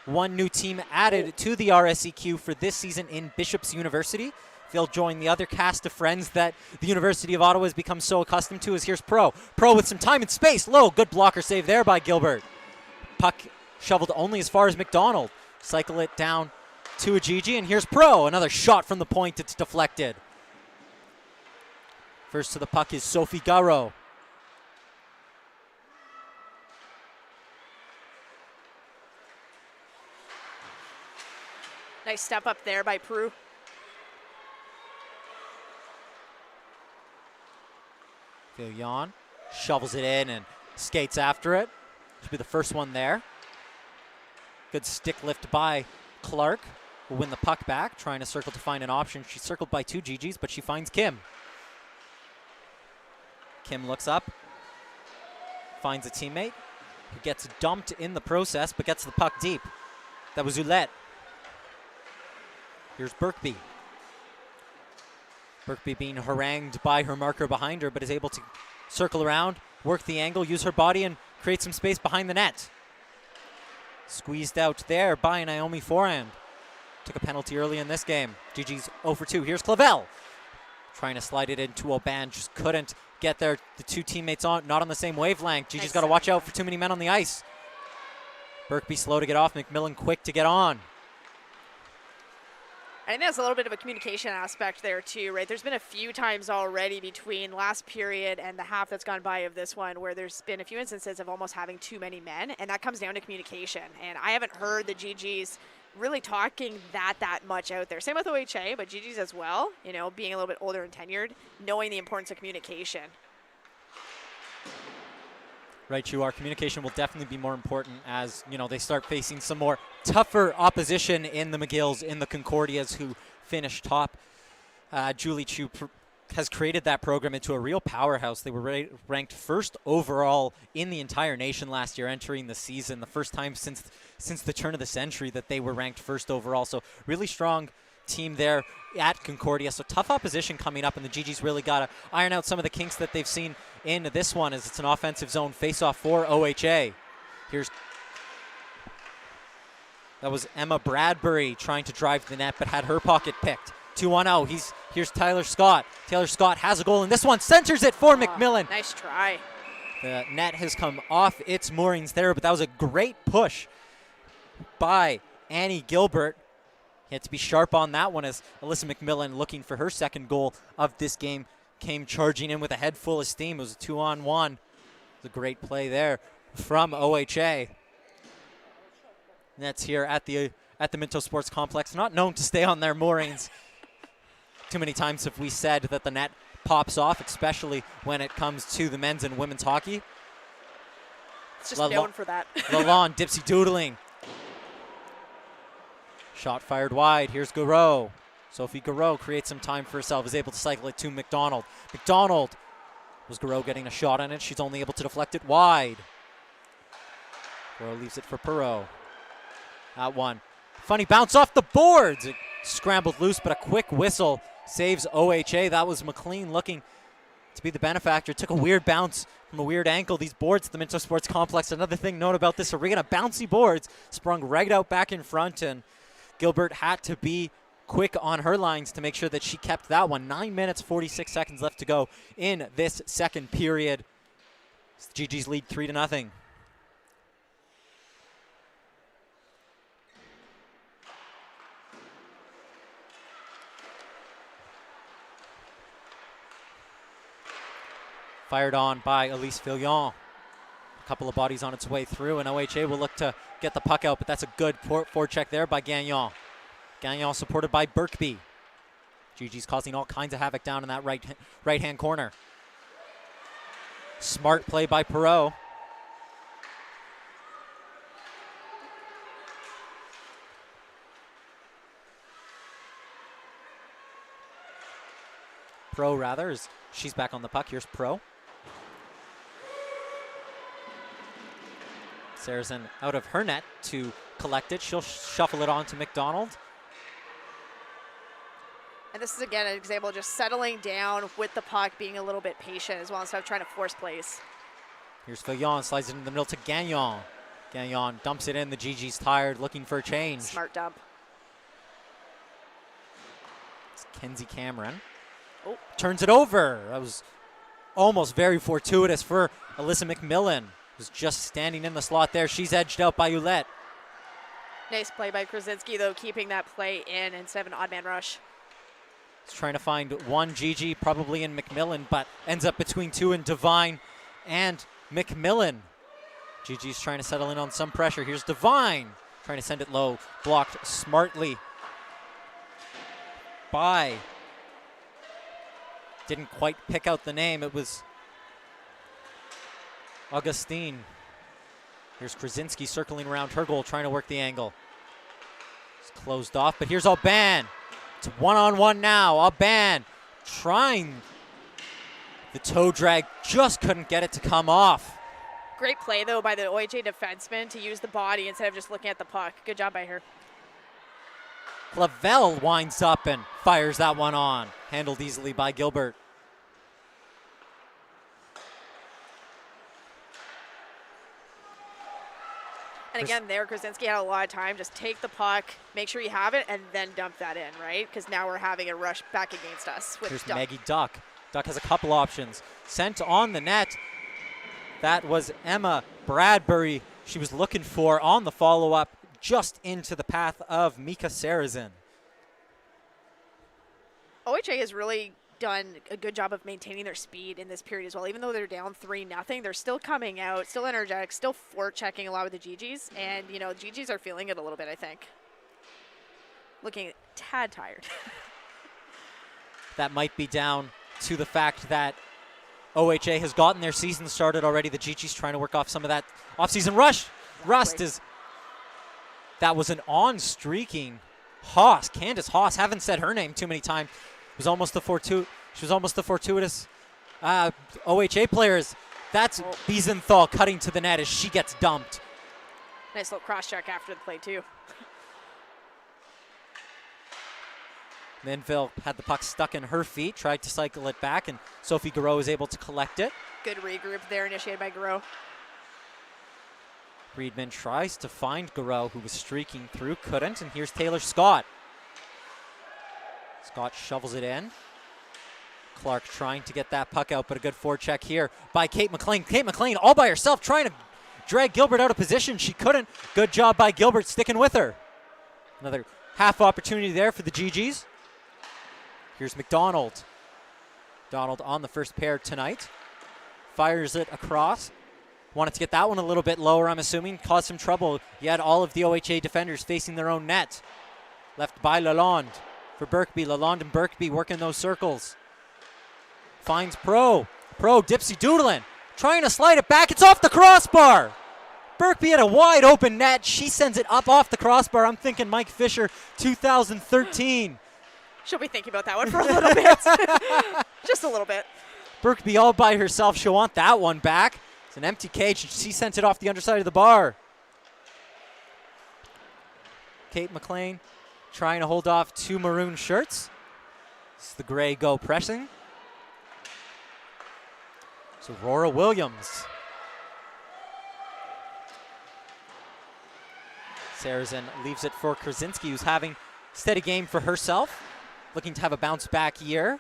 One new team added to the RSEQ for this season in Bishop's University. They'll join the other cast of friends that the University of Ottawa has become so accustomed to. Here's Pro. Pro with some time and space. Low, good blocker save there by Gilbert. Puck shoveled only as far as McDonald. Cycle it down to a GG, and here's Pro. Another shot from the point. It's deflected. First to the puck is Sophie Garreau. Nice step up there by Prue. Villian shovels it in and skates after it. Should be the first one there. Good stick lift by Clark. Will win the puck back, trying to circle to find an option. She's circled by two GGs, but she finds Kim. Kim looks up, finds a teammate who gets dumped in the process, but gets the puck deep. That was Oulette. Here's Birkby. Birkby being harangued by her marker behind her, but is able to circle around, work the angle, use her body, and create some space behind the net. Squeezed out there by Naomi Forehand. Took a penalty early in this game. GG's 0 for 2. Here's Clavel. Trying to slide it into Oban, just couldn't get there. The two teammates not on the same wavelength. GG's got to watch out for too many men on the ice. Birkby slow to get off, McMillan quick to get on. I think that's a little bit of a communication aspect there too, right? There's been a few times already between last period and the half that's gone by of this one where there's been a few instances of almost having too many men, and that comes down to communication. And I haven't heard the GGs really talking that much out there. Same with OHA, but GGs as well, you know, being a little bit older and tenured, knowing the importance of communication. Right, you are. Communication will definitely be more important as, you know, they start facing some more tougher opposition in the McGills, in the Concordias, who finished top. Julie Chu has created that program into a real powerhouse. They were ranked first overall in the entire nation last year entering the season. The first time since the turn of the century that they were ranked first overall. So really strong team there at Concordia. So tough opposition coming up, and the GG's really got to iron out some of the kinks that they've seen in this one as it's an offensive zone face-off for OHA. That was Emma Bradbury trying to drive the net but had her pocket picked. 2-1-0. Here's Tyler Scott. Taylor Scott has a goal in this one. Centers it for McMillan. Nice try. The net has come off its moorings there, but that was a great push by Annie Gilbert. He had to be sharp on that one as Alyssa McMillan, looking for her second goal of this game, came charging in with a head full of steam. It was a 2-on-1. It was a great play there from OHA. Nets here at the Minto Sports Complex, not known to stay on their moorings. Too many times have we said that the net pops off, especially when it comes to the men's and women's hockey. It's just known for that. Lalonde dipsy doodling. Shot fired wide. Here's Garreau. Sophie Garreau creates some time for herself, is able to cycle it to McDonald. McDonald, was Garreau getting a shot on it? She's only able to deflect it wide. Garreau leaves it for Perot. That one. Funny bounce off the boards. It scrambled loose, but a quick whistle saves OHA. That was McLean looking to be the benefactor. Took a weird bounce from a weird ankle. These boards at the Minto Sports Complex, another thing known about this arena, bouncy boards, sprung right out back in front, and Gilbert had to be quick on her lines to make sure that she kept that one. 9 minutes, 46 seconds left to go in this second period. GG's lead 3-0. Fired on by Elise Fillon. A couple of bodies on its way through, and OHA will look to get the puck out, but that's a good forecheck there by Gagnon. Gagnon supported by Birkby. GG's causing all kinds of havoc down in that right-hand corner. Smart play by Perreault. Perreault, rather, as she's back on the puck. Here's Perreault. Saracen out of her net to collect it. She'll shuffle it on to McDonald. And this is, again, an example of just settling down with the puck, being a little bit patient as well instead of trying to force plays. Here's Fillon, slides it into the middle to Gagnon. Gagnon dumps it in. The GG's tired, looking for a change. Smart dump. It's Kenzie Cameron. Oh, turns it over. That was almost very fortuitous for Alyssa McMillan. Was just standing in the slot there. She's edged out by Ouellette. Nice play by Krasinski, though, keeping that play in instead of an odd man rush. He's trying to find one GG, probably in McMillan, but ends up between two in Devine and McMillan. GG's trying to settle in on some pressure. Here's Devine, trying to send it low. Blocked smartly by, didn't quite pick out the name. It was Augustine. Here's Krasinski circling around her goal, trying to work the angle. It's closed off, but here's Auban. It's one-on-one now. Auban trying the toe drag, just couldn't get it to come off. Great play, though, by the OHA defenseman to use the body instead of just looking at the puck. Good job by her. Lavelle winds up and fires that one on. Handled easily by Gilbert. And again, there, Krasinski had a lot of time. Just take the puck, make sure you have it, and then dump that in, right? Because now we're having a rush back against us. With Here's Duck. Maggie Duck. Duck has a couple options. Sent on the net. That was Emma Bradbury. She was looking for on the follow-up, just into the path of Mika Sarrazin. OHA has really done a good job of maintaining their speed in this period as well. Even though they're down 3-0, they're still coming out, still energetic, still forechecking a lot with the GGs. And, you know, GGs are feeling it a little bit, I think. Looking a tad tired. That might be down to the fact that OHA has gotten their season started already. The GG's trying to work off some of that offseason rush. Exactly. Rust is, that was an on-streaking Haas. Candace Haas, haven't said her name too many times. She was almost the fortuitous OHA players. That's Biesenthal cutting to the net as she gets dumped. Nice little cross-check after the play, too. Minville had the puck stuck in her feet, tried to cycle it back, and Sophie Garreau was able to collect it. Good regroup there, initiated by Garreau. Friedman tries to find Garreau, who was streaking through, couldn't, and here's Taylor Scott. Scott shovels it in. Clark trying to get that puck out, but a good forecheck here by Kate McLean. Kate McLean all by herself trying to drag Gilbert out of position. She couldn't. Good job by Gilbert sticking with her. Another half opportunity there for the GGs. Here's McDonald. McDonald on the first pair tonight. Fires it across. Wanted to get that one a little bit lower, I'm assuming. Caused some trouble. You had all of the OHA defenders facing their own net. Left by Lalonde for Birkby. Lalonde and Birkby working those circles. Finds Pro. Pro dipsy doodling. Trying to slide it back. It's off the crossbar. Birkby had a wide open net. She sends it up off the crossbar. I'm thinking Mike Fisher, 2013. She'll be thinking about that one for a little bit. Just a little bit. Birkby all by herself. She'll want that one back. It's an empty cage. She sent it off the underside of the bar. Kate McLean trying to hold off two maroon shirts. It's the gray go pressing. It's Aurora Williams. Sarrazin leaves it for Krasinski, who's having Steady game for herself. Looking to have a bounce back year.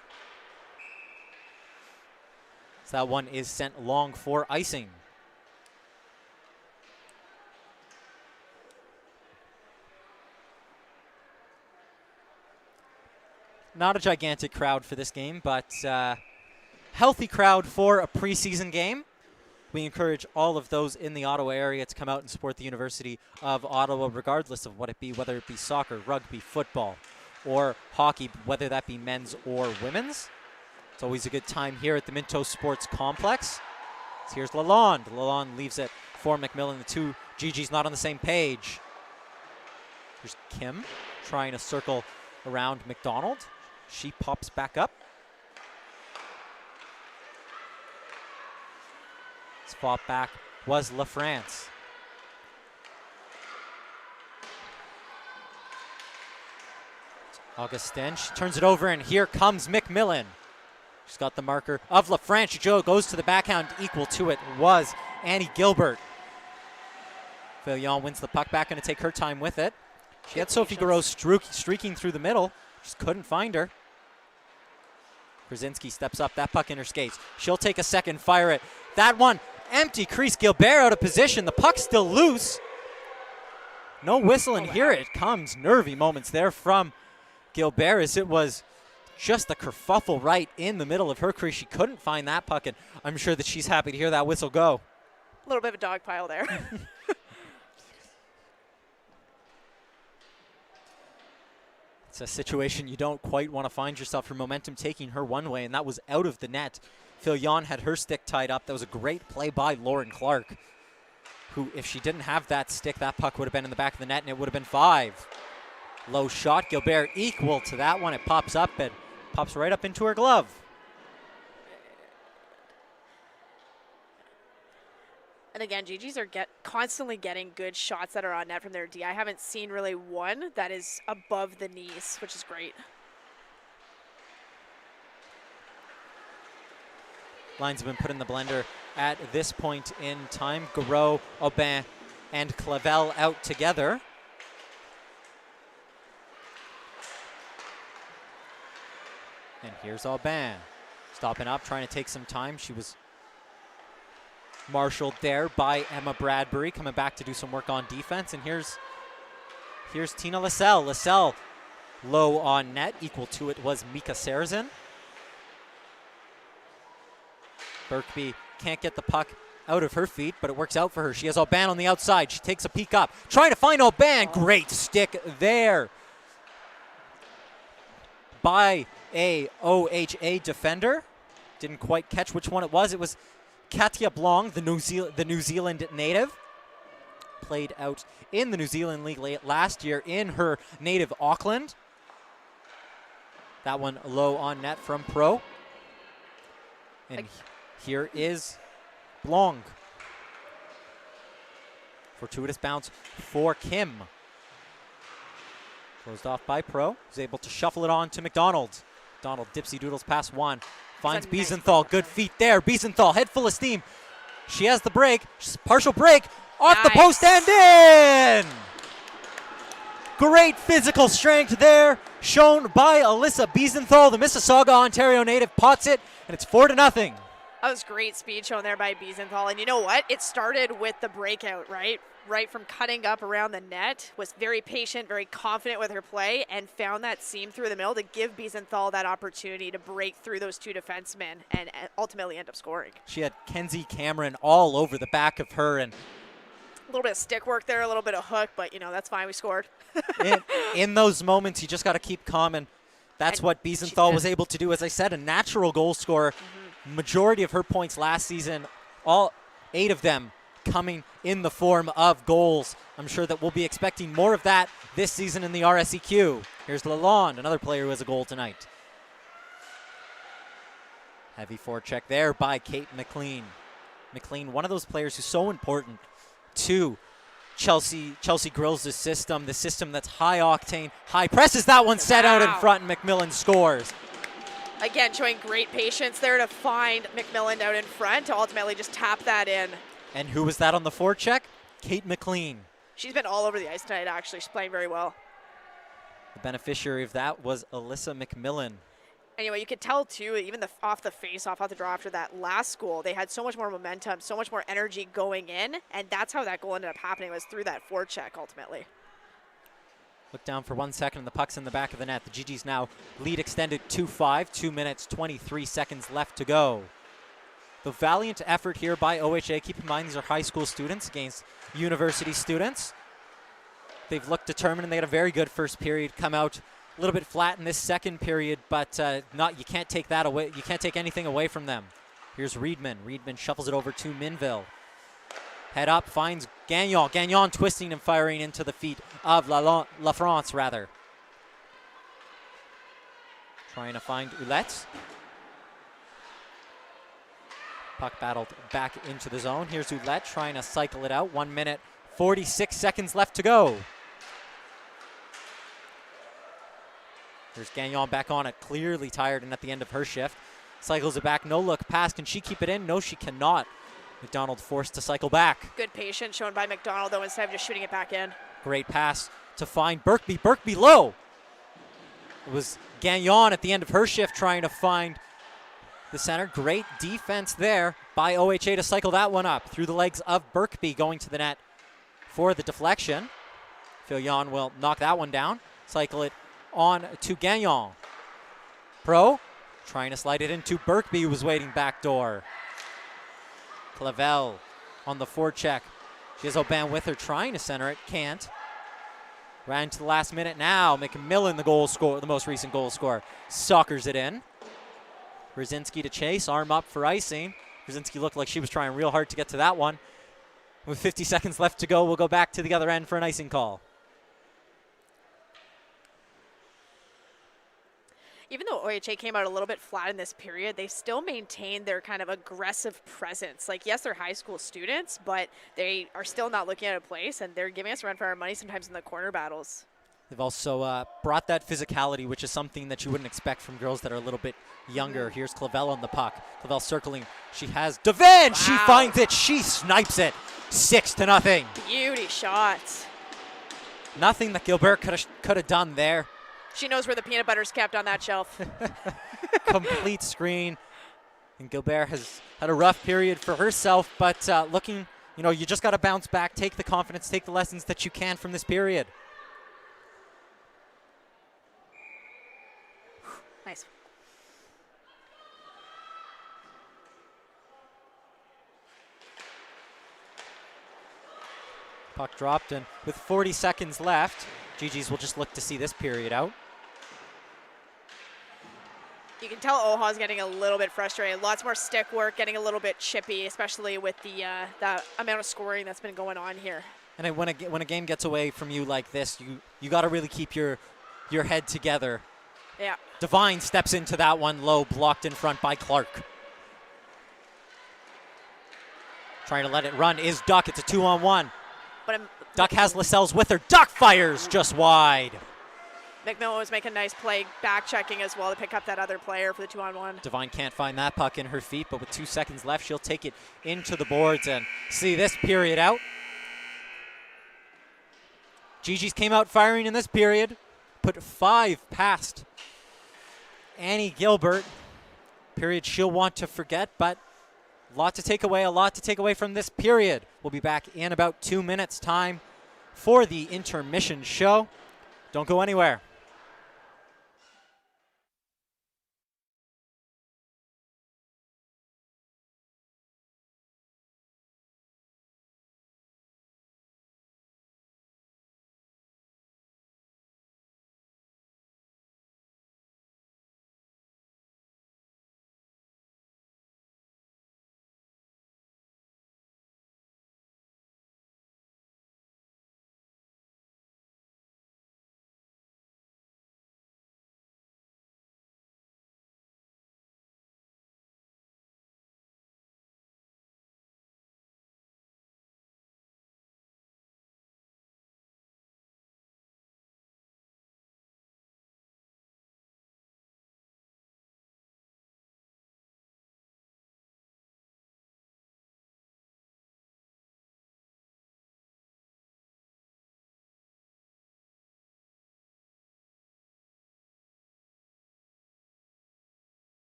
So that one is sent long for icing. Not a gigantic crowd for this game, but healthy crowd for a preseason game. We encourage all of those in the Ottawa area to come out and support the University of Ottawa, regardless of what it be, whether it be soccer, rugby, football, or hockey, whether that be men's or women's. It's always a good time here at the Minto Sports Complex. So here's Lalonde. Lalonde leaves it for McMillan. The two GGs not on the same page. Here's Kim trying to circle around McDonald. She pops back up. Fought back was LaFrance. Augustin, she turns it over, and here comes McMillan. She's got the marker of LaFrance. Joe goes to the backhand. Equal to it was Annie Gilbert. Fillon wins the puck back, going to take her time with it. She had Sophie Garreau streaking through the middle. Just couldn't find her. Krasinski steps up, that puck in her skates. She'll take a second, fire it. That one, empty crease. Gilbert out of position. The puck's still loose. No whistle, and here it comes. Nervy moments there from Gilbert, as it was just a kerfuffle right in the middle of her crease. She couldn't find that puck, and I'm sure that she's happy to hear that whistle go. A little bit of a dog pile there. It's a situation you don't quite want to find yourself. Her momentum taking her one way, and that was out of the net. Fillon had her stick tied up. That was a great play by Lauren Clark, who, if she didn't have that stick, that puck would have been in the back of the net, and it would have been 5. Low shot. Gilbert equal to that one. It pops up and pops right up into her glove. And again, GGs are constantly getting good shots that are on net from their D. I haven't seen really one that is above the knees, which is great. Lines have been put in the blender at this point in time. Garreau, Aubin, and Clavel out together. And here's Aubin. Stopping up, trying to take some time. She was marshaled there by Emma Bradbury, coming back to do some work on defense. And here's Tina Lasselle. Lasselle low on net. Equal to it was Mika Sarazin. Birkby can't get the puck out of her feet, but it works out for her. She has Aubin on the outside. She takes a peek up, trying to find Aubin. Great stick there by a OHA defender. Didn't quite catch which one it was. It was Katia Blong, the New Zealand native. Played out in the New Zealand League last year in her native Auckland. That one low on net from Pro. And here is Blong. Fortuitous bounce for Kim. Closed off by Pro. He's able to shuffle it on to McDonald. McDonald dipsy doodles past one. Finds Biesenthal. Good feet there. Biesenthal, head full of steam. She has the break. Partial break. Off the post and in! Great physical strength there, shown by Alyssa Biesenthal. The Mississauga, Ontario native pots it, and it's 4-0. That was great speed shown there by Biesenthal. And you know what? It started with the breakout, right? Right from cutting up around the net, was very patient, very confident with her play, and found that seam through the middle to give Biesenthal that opportunity to break through those two defensemen and ultimately end up scoring. She had Kenzie Cameron all over the back of her, and a little bit of stick work there, a little bit of hook, but, you know, that's fine. We scored. in those moments, you just got to keep calm, and that's what Biesenthal was able to do. As I said, a natural goal scorer. Majority of her points last season, all 8 of them coming in the form of goals. I'm sure that we'll be expecting more of that this season in the RSEQ. Here's Lalonde, another player who has a goal tonight. Heavy forecheck there by Kate McLean. McLean, one of those players who's so important to Chelsea Grills' system, the system that's high octane, high presses. That one set out in front, and McMillan scores. Again, showing great patience there to find McMillan out in front to ultimately just tap that in. And who was that on the forecheck? Kate McLean. She's been all over the ice tonight, actually. She's playing very well. The beneficiary of that was Alyssa McMillan. Anyway, you could tell too, even off the face-off, off the draw after that last goal, they had so much more momentum, so much more energy going in, and that's how that goal ended up happening, was through that forecheck ultimately. Look down for 1 second, and the puck's in the back of the net. The GG's now lead extended 2-5, 2 minutes, 23 seconds left to go. The valiant effort here by OHA. Keep in mind, these are high school students against university students. They've looked determined, and they had a very good first period. Come out a little bit flat in this second period, but you can't take that away. You can't take anything away from them. Here's Reedman. Reedman shuffles it over to Minville. Head up, finds Gagnon. Gagnon twisting and firing into the feet of La France, rather. Trying to find Ouellette. Puck battled back into the zone. Here's Ouellette trying to cycle it out. 1 minute, 46 seconds left to go. There's Gagnon back on it, clearly tired and at the end of her shift. Cycles it back, no look pass. Can she keep it in? No, she cannot. McDonald forced to cycle back. Good patience shown by McDonald, though, instead of just shooting it back in. Great pass to find Birkby. Birkby low. It was Gagnon at the end of her shift trying to find the center. Great defense there by OHA to cycle that one up through the legs of Birkby, going to the net for the deflection. Filion will knock that one down. Cycle it on to Gagnon. Pro trying to slide it into Birkby, who was waiting back door. Clavel on the forecheck. She has Aubin with her, trying to center it, can't. Ran to the last minute now. McMillan, the most recent goal scorer, soccers it in. Brzezinski to chase, arm up for icing. Brzezinski looked like she was trying real hard to get to that one. With 50 seconds left to go, we'll go back to the other end for an icing call. Even though OHA came out a little bit flat in this period, they still maintained their kind of aggressive presence. Like, yes, they're high school students, but they are still not looking at a place, and they're giving us a run for our money sometimes in the corner battles. They've also brought that physicality, which is something that you wouldn't expect from girls that are a little bit younger. Here's Clavel on the puck. Clavel circling. She has Devin. Wow. She finds it. She snipes it. 6-0. Beauty shots. Nothing that Gilbert could have done there. She knows where the peanut butter's kept on that shelf. Complete screen. And Gilbert has had a rough period for herself, but looking, you just got to bounce back, take the confidence, take the lessons that you can from this period. Nice. Puck dropped, and with 40 seconds left, GG's will just look to see this period out. You can tell Oha's getting a little bit frustrated. Lots more stick work, getting a little bit chippy, especially with the amount of scoring that's been going on here. And when a game gets away from you like this, you got to really keep your head together. Yeah. Devine steps into that one low, blocked in front by Clark. Trying to let it run is Duck. It's a 2-on-1. But Duck has Lascelles with her. Duck fires just wide. McMillan was making a nice play, back checking as well to pick up that other player for the 2-on-1. Devine can't find that puck in her feet, but with 2 seconds left, she'll take it into the boards and see this period out. GG's came out firing in this period, put 5 past Annie Gilbert. Period she'll want to forget, but a lot to take away from this period. We'll be back in about 2 minutes' time for the intermission show. Don't go anywhere.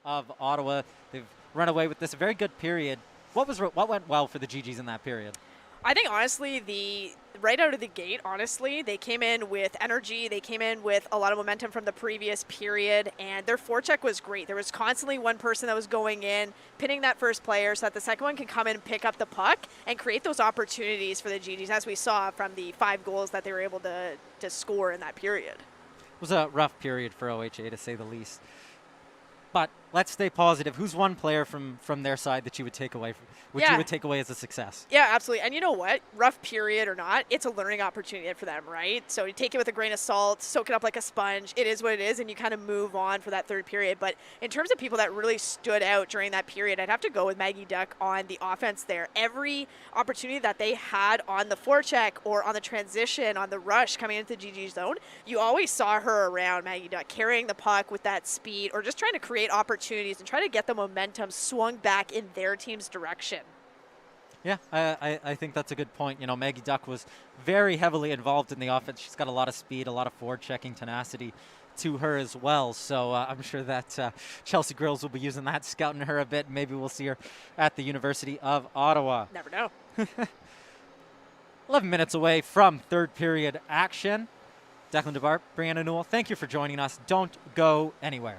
of Ottawa. They've run away with this very good period. What went well for the GGs in that period? I think honestly, right out of the gate, honestly, they came in with energy. They came in with a lot of momentum from the previous period, and their forecheck was great. There was constantly one person that was going in, pinning that first player so that the second one can come in and pick up the puck and create those opportunities for the GGs, as we saw from the 5 goals that they were able to score in that period. It was a rough period for OHA, to say the least. But let's stay positive. Who's one player from their side that you would take away, you would take away as a success? Yeah, absolutely. And you know what? Rough period or not, it's a learning opportunity for them, right? So you take it with a grain of salt, soak it up like a sponge. It is what it is, and you kind of move on for that third period. But in terms of people that really stood out during that period, I'd have to go with Maggie Duck on the offense there. Every opportunity that they had on the forecheck or on the transition, on the rush coming into the GG zone, you always saw her around, Maggie Duck, carrying the puck with that speed or just trying to create opportunities and try to get the momentum swung back in their team's direction. Yeah, I think that's a good point. You know, Maggie Duck was very heavily involved in the offense. She's got a lot of speed, a lot of forward-checking tenacity to her as well. So I'm sure that Chelsea Grills will be using that, scouting her a bit. Maybe we'll see her at the University of Ottawa. Never know. 11 minutes away from third period action. Declan DeBart, Brianna Newell, thank you for joining us. Don't go anywhere.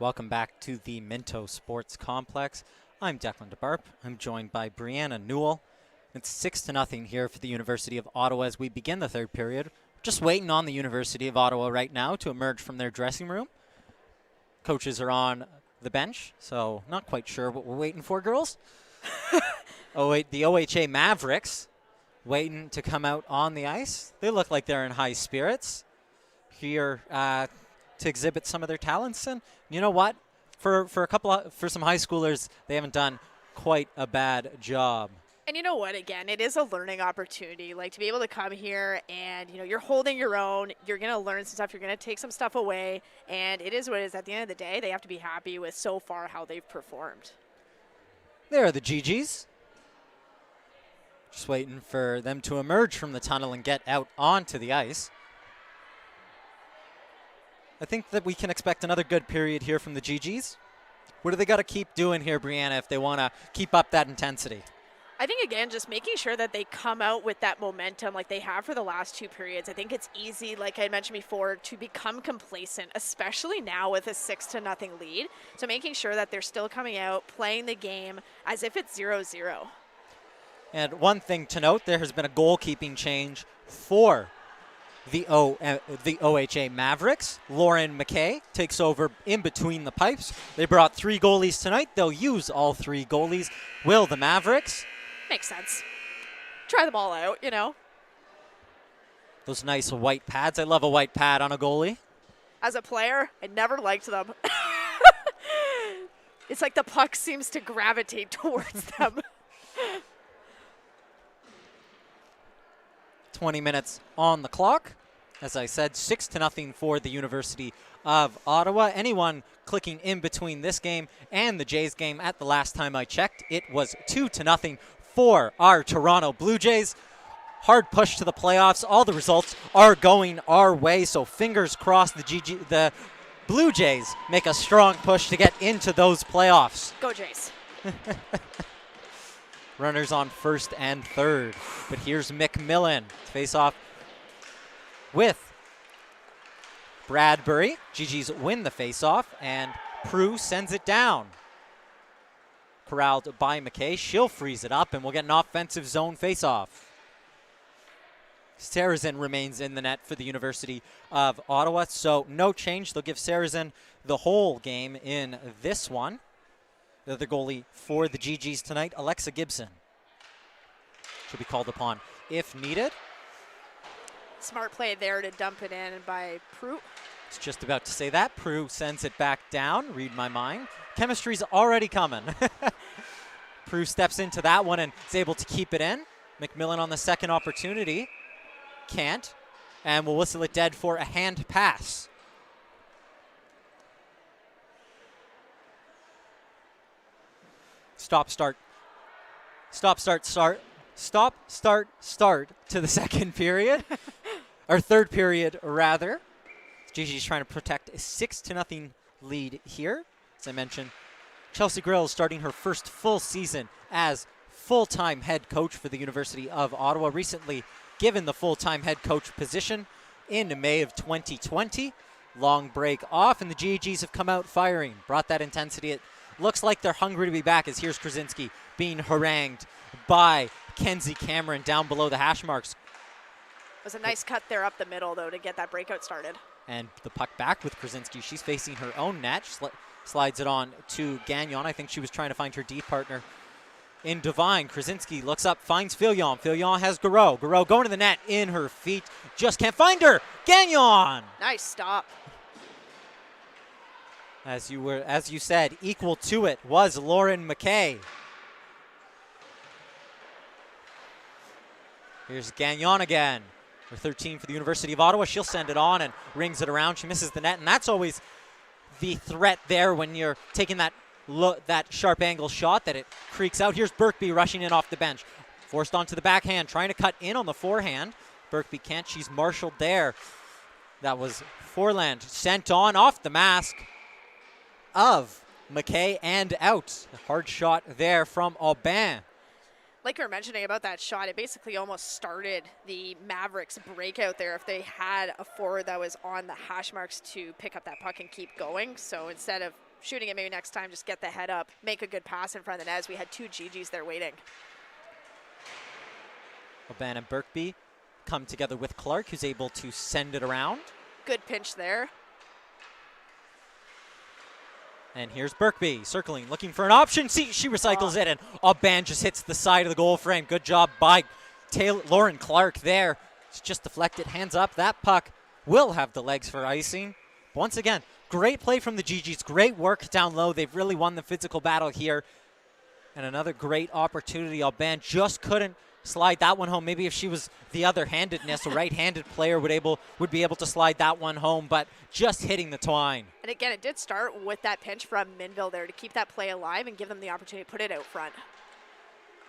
Welcome back to the Minto Sports Complex. I'm Declan DeBarp. I'm joined by Brianna Newell. It's 6-0 here for the University of Ottawa as we begin the third period. Just waiting on the University of Ottawa right now to emerge from their dressing room. Coaches are on the bench, so not quite sure what we're waiting for, girls. The OHA Mavericks waiting to come out on the ice. They look like they're in high spirits here to exhibit some of their talents. And you know what? For some high schoolers, they haven't done quite a bad job. And you know what, again, it is a learning opportunity. Like, to be able to come here and, you're holding your own, you're going to learn some stuff, you're going to take some stuff away, and it is what it is. At the end of the day, they have to be happy with so far how they've performed. There are the GGs. Just waiting for them to emerge from the tunnel and get out onto the ice. I think that we can expect another good period here from the GGs. What do they got to keep doing here, Brianna, if they want to keep up that intensity? I think, again, just making sure that they come out with that momentum like they have for the last two periods. I think it's easy, like I mentioned before, to become complacent, especially now with a 6-0 lead. So making sure that they're still coming out, playing the game as if it's 0-0. And one thing to note, there has been a goalkeeping change for the OHA Mavericks. Lauren McKay takes over in between the pipes. They brought 3 goalies tonight. They'll use all 3 goalies. Will the Mavericks? Makes sense. Try them all out, Those nice white pads. I love a white pad on a goalie. As a player, I never liked them. It's like the puck seems to gravitate towards them. 20 minutes on the clock. As I said, 6-0 for the University of Ottawa. Anyone clicking in between this game and the Jays game at the last time I checked, it was 2-0 for our Toronto Blue Jays. Hard push to the playoffs. All the results are going our way, so fingers crossed the Blue Jays make a strong push to get into those playoffs. Go Jays. Runners on first and third. But here's McMillan to face off with Bradbury. GG's win the face-off, and Prue sends it down. Corralled by McKay. She'll freeze it up, and we'll get an offensive zone face-off. Sarrazin remains in the net for the University of Ottawa, so no change. They'll give Sarrazin the whole game in this one. The other goalie for the GGs tonight, Alexa Gibson. She'll be called upon if needed. Smart play there to dump it in by Prue. It's just about to say that. Prue sends it back down. Read my mind. Chemistry's already coming. Prue steps into that one and is able to keep it in. McMillan on the second opportunity. Can't. And will whistle it dead for a hand pass. Stop, start to the second period. Or third period, rather. GG's trying to protect a 6-0 lead here. As I mentioned, Chelsea Grill is starting her first full season as full-time head coach for the University of Ottawa. Recently given the full-time head coach position in May of 2020. Long break off, and the GGs have come out firing. Brought that intensity. It looks like they're hungry to be back, as here's Krasinski being harangued by Kenzie Cameron down below the hash marks. It was a nice cut there up the middle, though, to get that breakout started. And the puck back with Krasinski. She's facing her own net. Slides it on to Gagnon. I think she was trying to find her D partner in Devine. Krasinski looks up, finds Filion. Filion has Garreau. Garreau going to the net in her feet. Just can't find her. Gagnon! Nice stop. As you said, equal to it was Lauren McKay. Here's Gagnon again. Number 13 for the University of Ottawa. She'll send it on and rings it around. She misses the net, and that's always the threat there when you're taking that sharp angle shot, that it creaks out. Here's Birkby rushing in off the bench. Forced onto the backhand, trying to cut in on the forehand. Birkby can't. She's marshaled there. That was Forland sent on off the mask of McKay and out. A hard shot there from Aubin. Like you were mentioning about that shot, it basically almost started the Mavericks breakout there if they had a forward that was on the hash marks to pick up that puck and keep going. So instead of shooting it maybe next time, just get the head up, make a good pass in front of the net, as we had two GGs there waiting. Aubin and Birkby come together with Clark, who's able to send it around. Good pinch there. And here's Birkby circling, looking for an option. See, she recycles it, and Aubin just hits the side of the goal frame. Good job by Lauren Clark there. It's just deflected, hands up. That puck will have the legs for icing. Once again, great play from the GGs. Great work down low. They've really won the physical battle here. And another great opportunity. Aubin just couldn't slide that one home. Maybe if she was the other-handedness, a right-handed player would be able to slide that one home, but just hitting the twine. And again, it did start with that pinch from Minville there to keep that play alive and give them the opportunity to put it out front.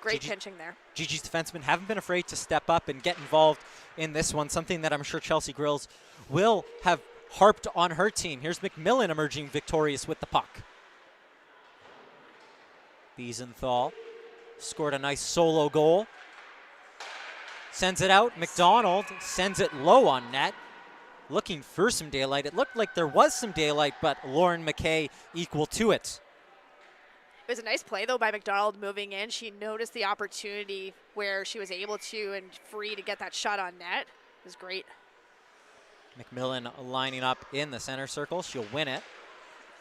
Great pinching there. GG's defensemen haven't been afraid to step up and get involved in this one, something that I'm sure Chelsea Grills will have harped on her team. Here's McMillan emerging victorious with the puck. Biesenthal scored a nice solo goal. Sends it out. McDonald sends it low on net. Looking for some daylight. It looked like there was some daylight, but Lauren McKay equal to it. It was a nice play, though, by McDonald moving in. She noticed the opportunity where she was able to and free to get that shot on net. It was great. McMillan lining up in the center circle. She'll win it.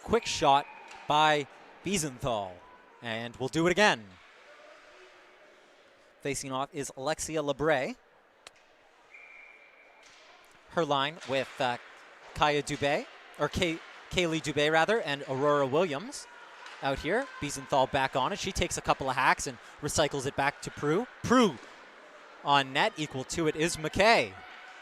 Quick shot by Biesenthal. And we'll do it again. Facing off is Alexia Lebre. Her line with Kaya Dubé, or Kaylee Dubé rather, and Aurora Williams out here. Biesenthal back on it. She takes a couple of hacks and recycles it back to Prue. Prue on net. Equal to it is McKay.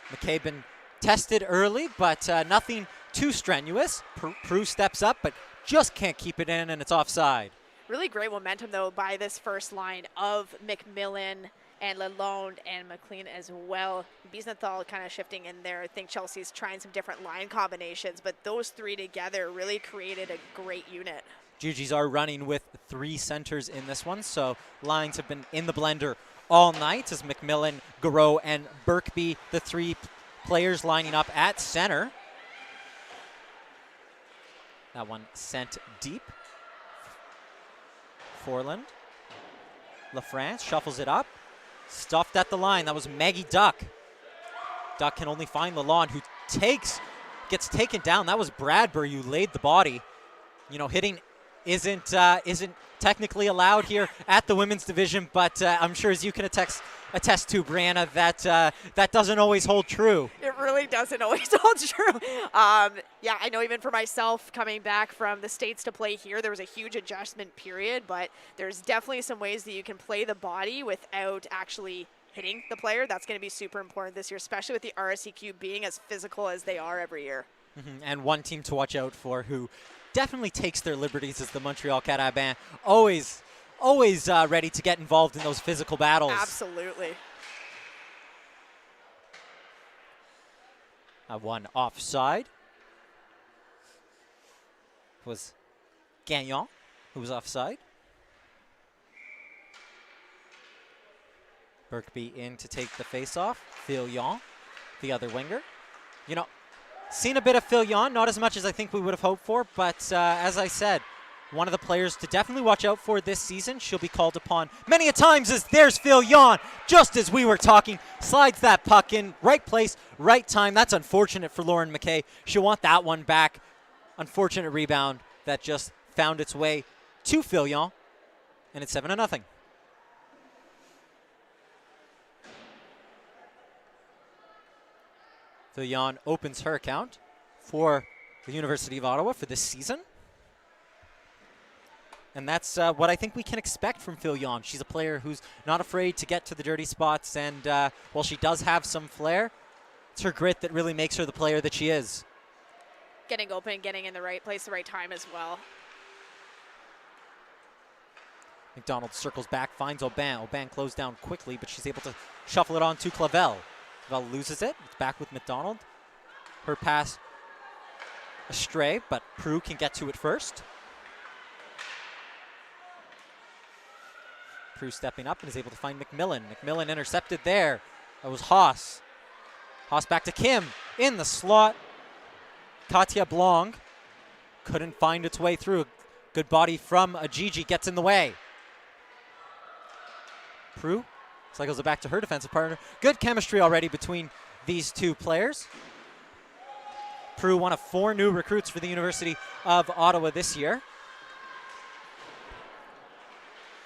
McKay been tested early, but nothing too strenuous. Prue steps up, but just can't keep it in, and it's offside. Really great momentum, though, by this first line of McMillan and Lalonde and McLean as well. Biesenthal kind of shifting in there. I think Chelsea's trying some different line combinations, but those three together really created a great unit. GGs are running with three centers in this one, so lines have been in the blender all night as McMillan, Garreau, and Birkby, the three players lining up at center. That one sent deep. Forland. LaFrance shuffles it up. Stuffed at the line. That was Maggie Duck. Duck can only find Lalonde, who gets taken down. That was Bradbury who laid the body. You know, hitting isn't technically allowed here at the women's division, but I'm sure, as you can attest to, Brianna, that doesn't always hold true. It really doesn't always hold true. Yeah, I know, even for myself coming back from the States to play here, there was a huge adjustment period, but there's definitely some ways that you can play the body without actually hitting the player. That's going to be super important this year, especially with the RSEQ being as physical as they are every year. And one team to watch out for who definitely takes their liberties is the Montreal Carabins. Always ready to get involved in those physical battles. Absolutely. One offside was Gagnon, who was offside. Birkby in to take the face-off. Filion, the other winger. You know, seen a bit of Filion, not as much as I think we would have hoped for, but as I said, one of the players to definitely watch out for this season. She'll be called upon many a times as there's Filion, just as we were talking. Slides that puck in, right place, right time. That's unfortunate for Lauren McKay. She'll want that one back. Unfortunate rebound that just found its way to Filion, and it's 7-0. Filion opens her account for the University of Ottawa for this season. And that's what I think we can expect from Filion. She's a player who's not afraid to get to the dirty spots, and while she does have some flair, it's her grit that really makes her the player that she is. Getting open, getting in the right place, the right time as well. McDonald circles back, finds Aubin. Aubin closed down quickly, but she's able to shuffle it on to Clavel. Clavel loses it. It's back with McDonald. Her pass astray, but Prue can get to it first. Prue stepping up and is able to find McMillan. McMillan intercepted there. That was Haas. Haas back to Kim in the slot. Katya Blong couldn't find its way through. Good body from Gigi, gets in the way. Prue cycles it back to her defensive partner. Good chemistry already between these two players. Prue, one of 4 new recruits for the University of Ottawa this year.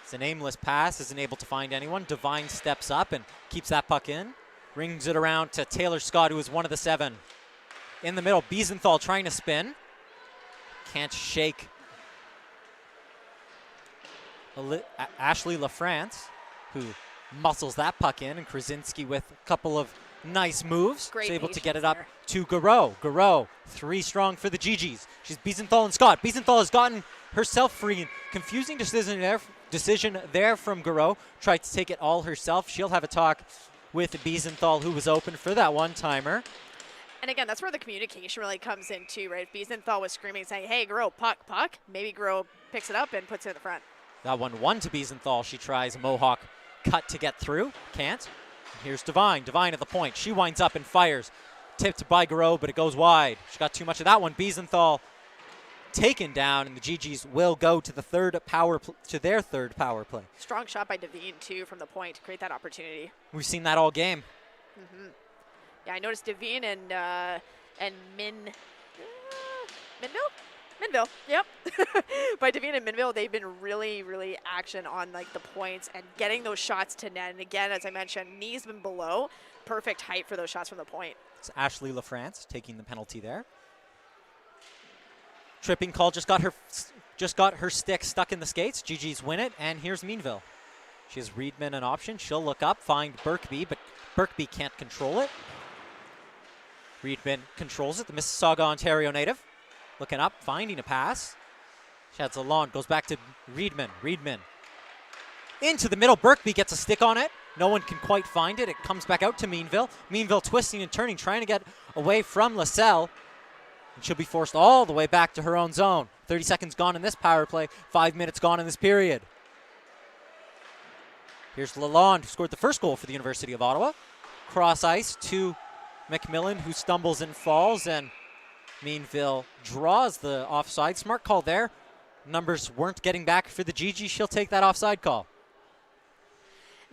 It's an aimless pass, isn't able to find anyone. Devine steps up and keeps that puck in. Rings it around to Taylor Scott, who is one of the 7. In the middle, Biesenthal trying to spin. Can't shake Ashley LaFrance, who muscles that puck in, and Krasinski with a couple of nice moves. Great, is able to get it there. up to Garreau. Garreau, 3 strong for the GGs. She's Biesenthal and Scott. Biesenthal has gotten herself free. Confusing decision there from Garreau. Tried to take it all herself. She'll have a talk with Biesenthal, who was open for that one-timer. And again, that's where the communication really comes in too, right? Biesenthal was screaming, saying, hey, Garreau, puck. Maybe Garreau picks it up and puts it in the front. That one to Biesenthal. She tries a Mohawk cut to get through. Can't. Here's Devine. Devine at the point. She winds up and fires. Tipped by Garreau, but it goes wide. She got too much of that one. Biesenthal taken down, and the GGs will go to their third power play. Strong shot by Devine, too, from the point to create that opportunity. We've seen that all game. Mm-hmm. Yeah, I noticed Devine and Minville, yep. By Devine and Minville, they've been really, really action on like the points and getting those shots to net. And again, as I mentioned, knees been below. Perfect height for those shots from the point. It's Ashley LaFrance taking the penalty there. Tripping call, just got her stick stuck in the skates. GG's win it, and here's Meanville. She has Reedman an option. She'll look up, find Birkby, but Birkby can't control it. Reedman controls it, the Mississauga, Ontario native. Looking up, finding a pass. Sheds along, goes back to Reedman. Reedman into the middle. Birkby gets a stick on it. No one can quite find it. It comes back out to Meanville. Meanville twisting and turning, trying to get away from LaSalle. And she'll be forced all the way back to her own zone. 30 seconds gone in this power play. 5 minutes gone in this period. Here's Lalonde, who scored the first goal for the University of Ottawa. Cross ice to McMillan, who stumbles and falls, and Meanville draws the offside. Smart call there. Numbers weren't getting back for the GG. She'll take that offside call.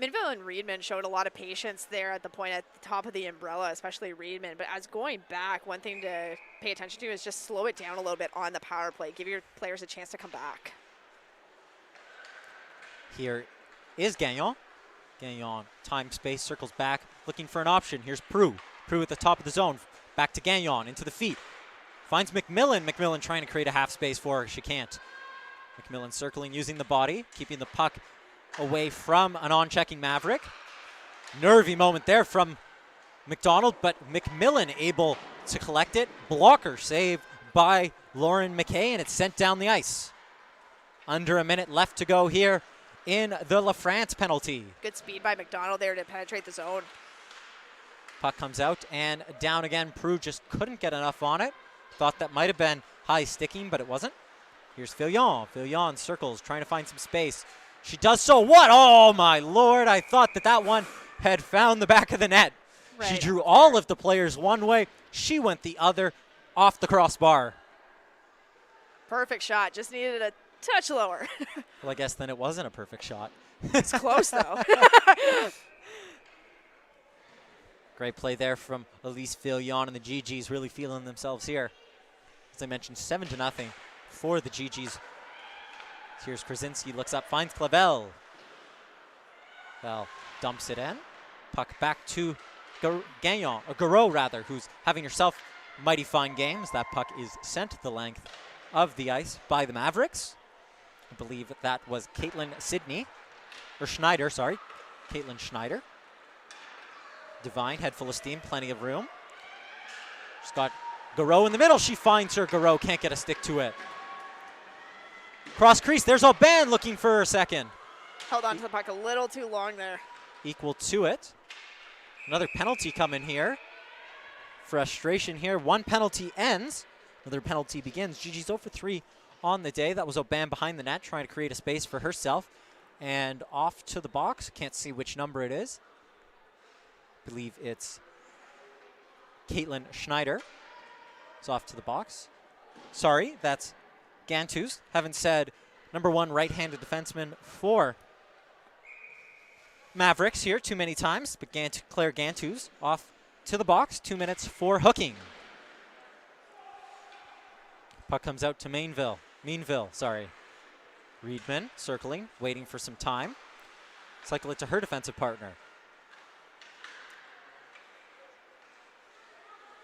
Minville and Reedman showed a lot of patience there at the point at the top of the umbrella, especially Reedman. But as going back, one thing to pay attention to is just slow it down a little bit on the power play. Give your players a chance to come back. Here is Gagnon. Gagnon, time, space, circles back, looking for an option. Here's Prue. Prue at the top of the zone. Back to Gagnon, into the feet. Finds McMillan. McMillan trying to create a half space for her. She can't. McMillan circling, using the body, keeping the puck away from an on-checking Maverick. Nervy moment there from McDonald, but McMillan able to collect it. Blocker save by Lauren McKay, and it's sent down the ice. Under a minute left to go here in the LaFrance penalty. Good speed by McDonald there to penetrate the zone. Puck comes out and down again. Prue just couldn't get enough on it. Thought that might have been high sticking, but it wasn't. Here's Fillon. Fillon circles, trying to find some space. She does so. What? Oh, my Lord. I thought that one had found the back of the net. Right. She drew all of the players one way. She went the other, off the crossbar. Perfect shot. Just needed a touch lower. Well, I guess then it wasn't a perfect shot. It's close, though. Great play there from Elise Fillon, and the GGs really feeling themselves here. As I mentioned, 7-0 for the GGs. Here's Krasinski, looks up, finds Clavel. Well, dumps it in. Puck back to Gagnon, or Garreau rather, who's having herself mighty fine game as that puck is sent the length of the ice by the Mavericks. I believe that was Caitlin Schneider. Caitlin Schneider. Devine, head full of steam, plenty of room. She's got Garreau in the middle. She finds her. Garreau can't get a stick to it. Cross crease. There's Aubin looking for her second. Held on to the puck a little too long there. Equal to it. Another penalty coming here. Frustration here. One penalty ends. Another penalty begins. GG's 0 for 3 on the day. That was Aubin behind the net, trying to create a space for herself. And off to the box. Can't see which number it is. I believe it's Caitlin Schneider. It's off to the box. Sorry, that's Gantus. Haven't said number 1 right-handed defenseman for Mavericks here too many times, but Claire Gantus off to the box, 2 minutes for hooking. Puck comes out to Meanville, sorry. Reedman circling, waiting for some time. Cycle it to her defensive partner.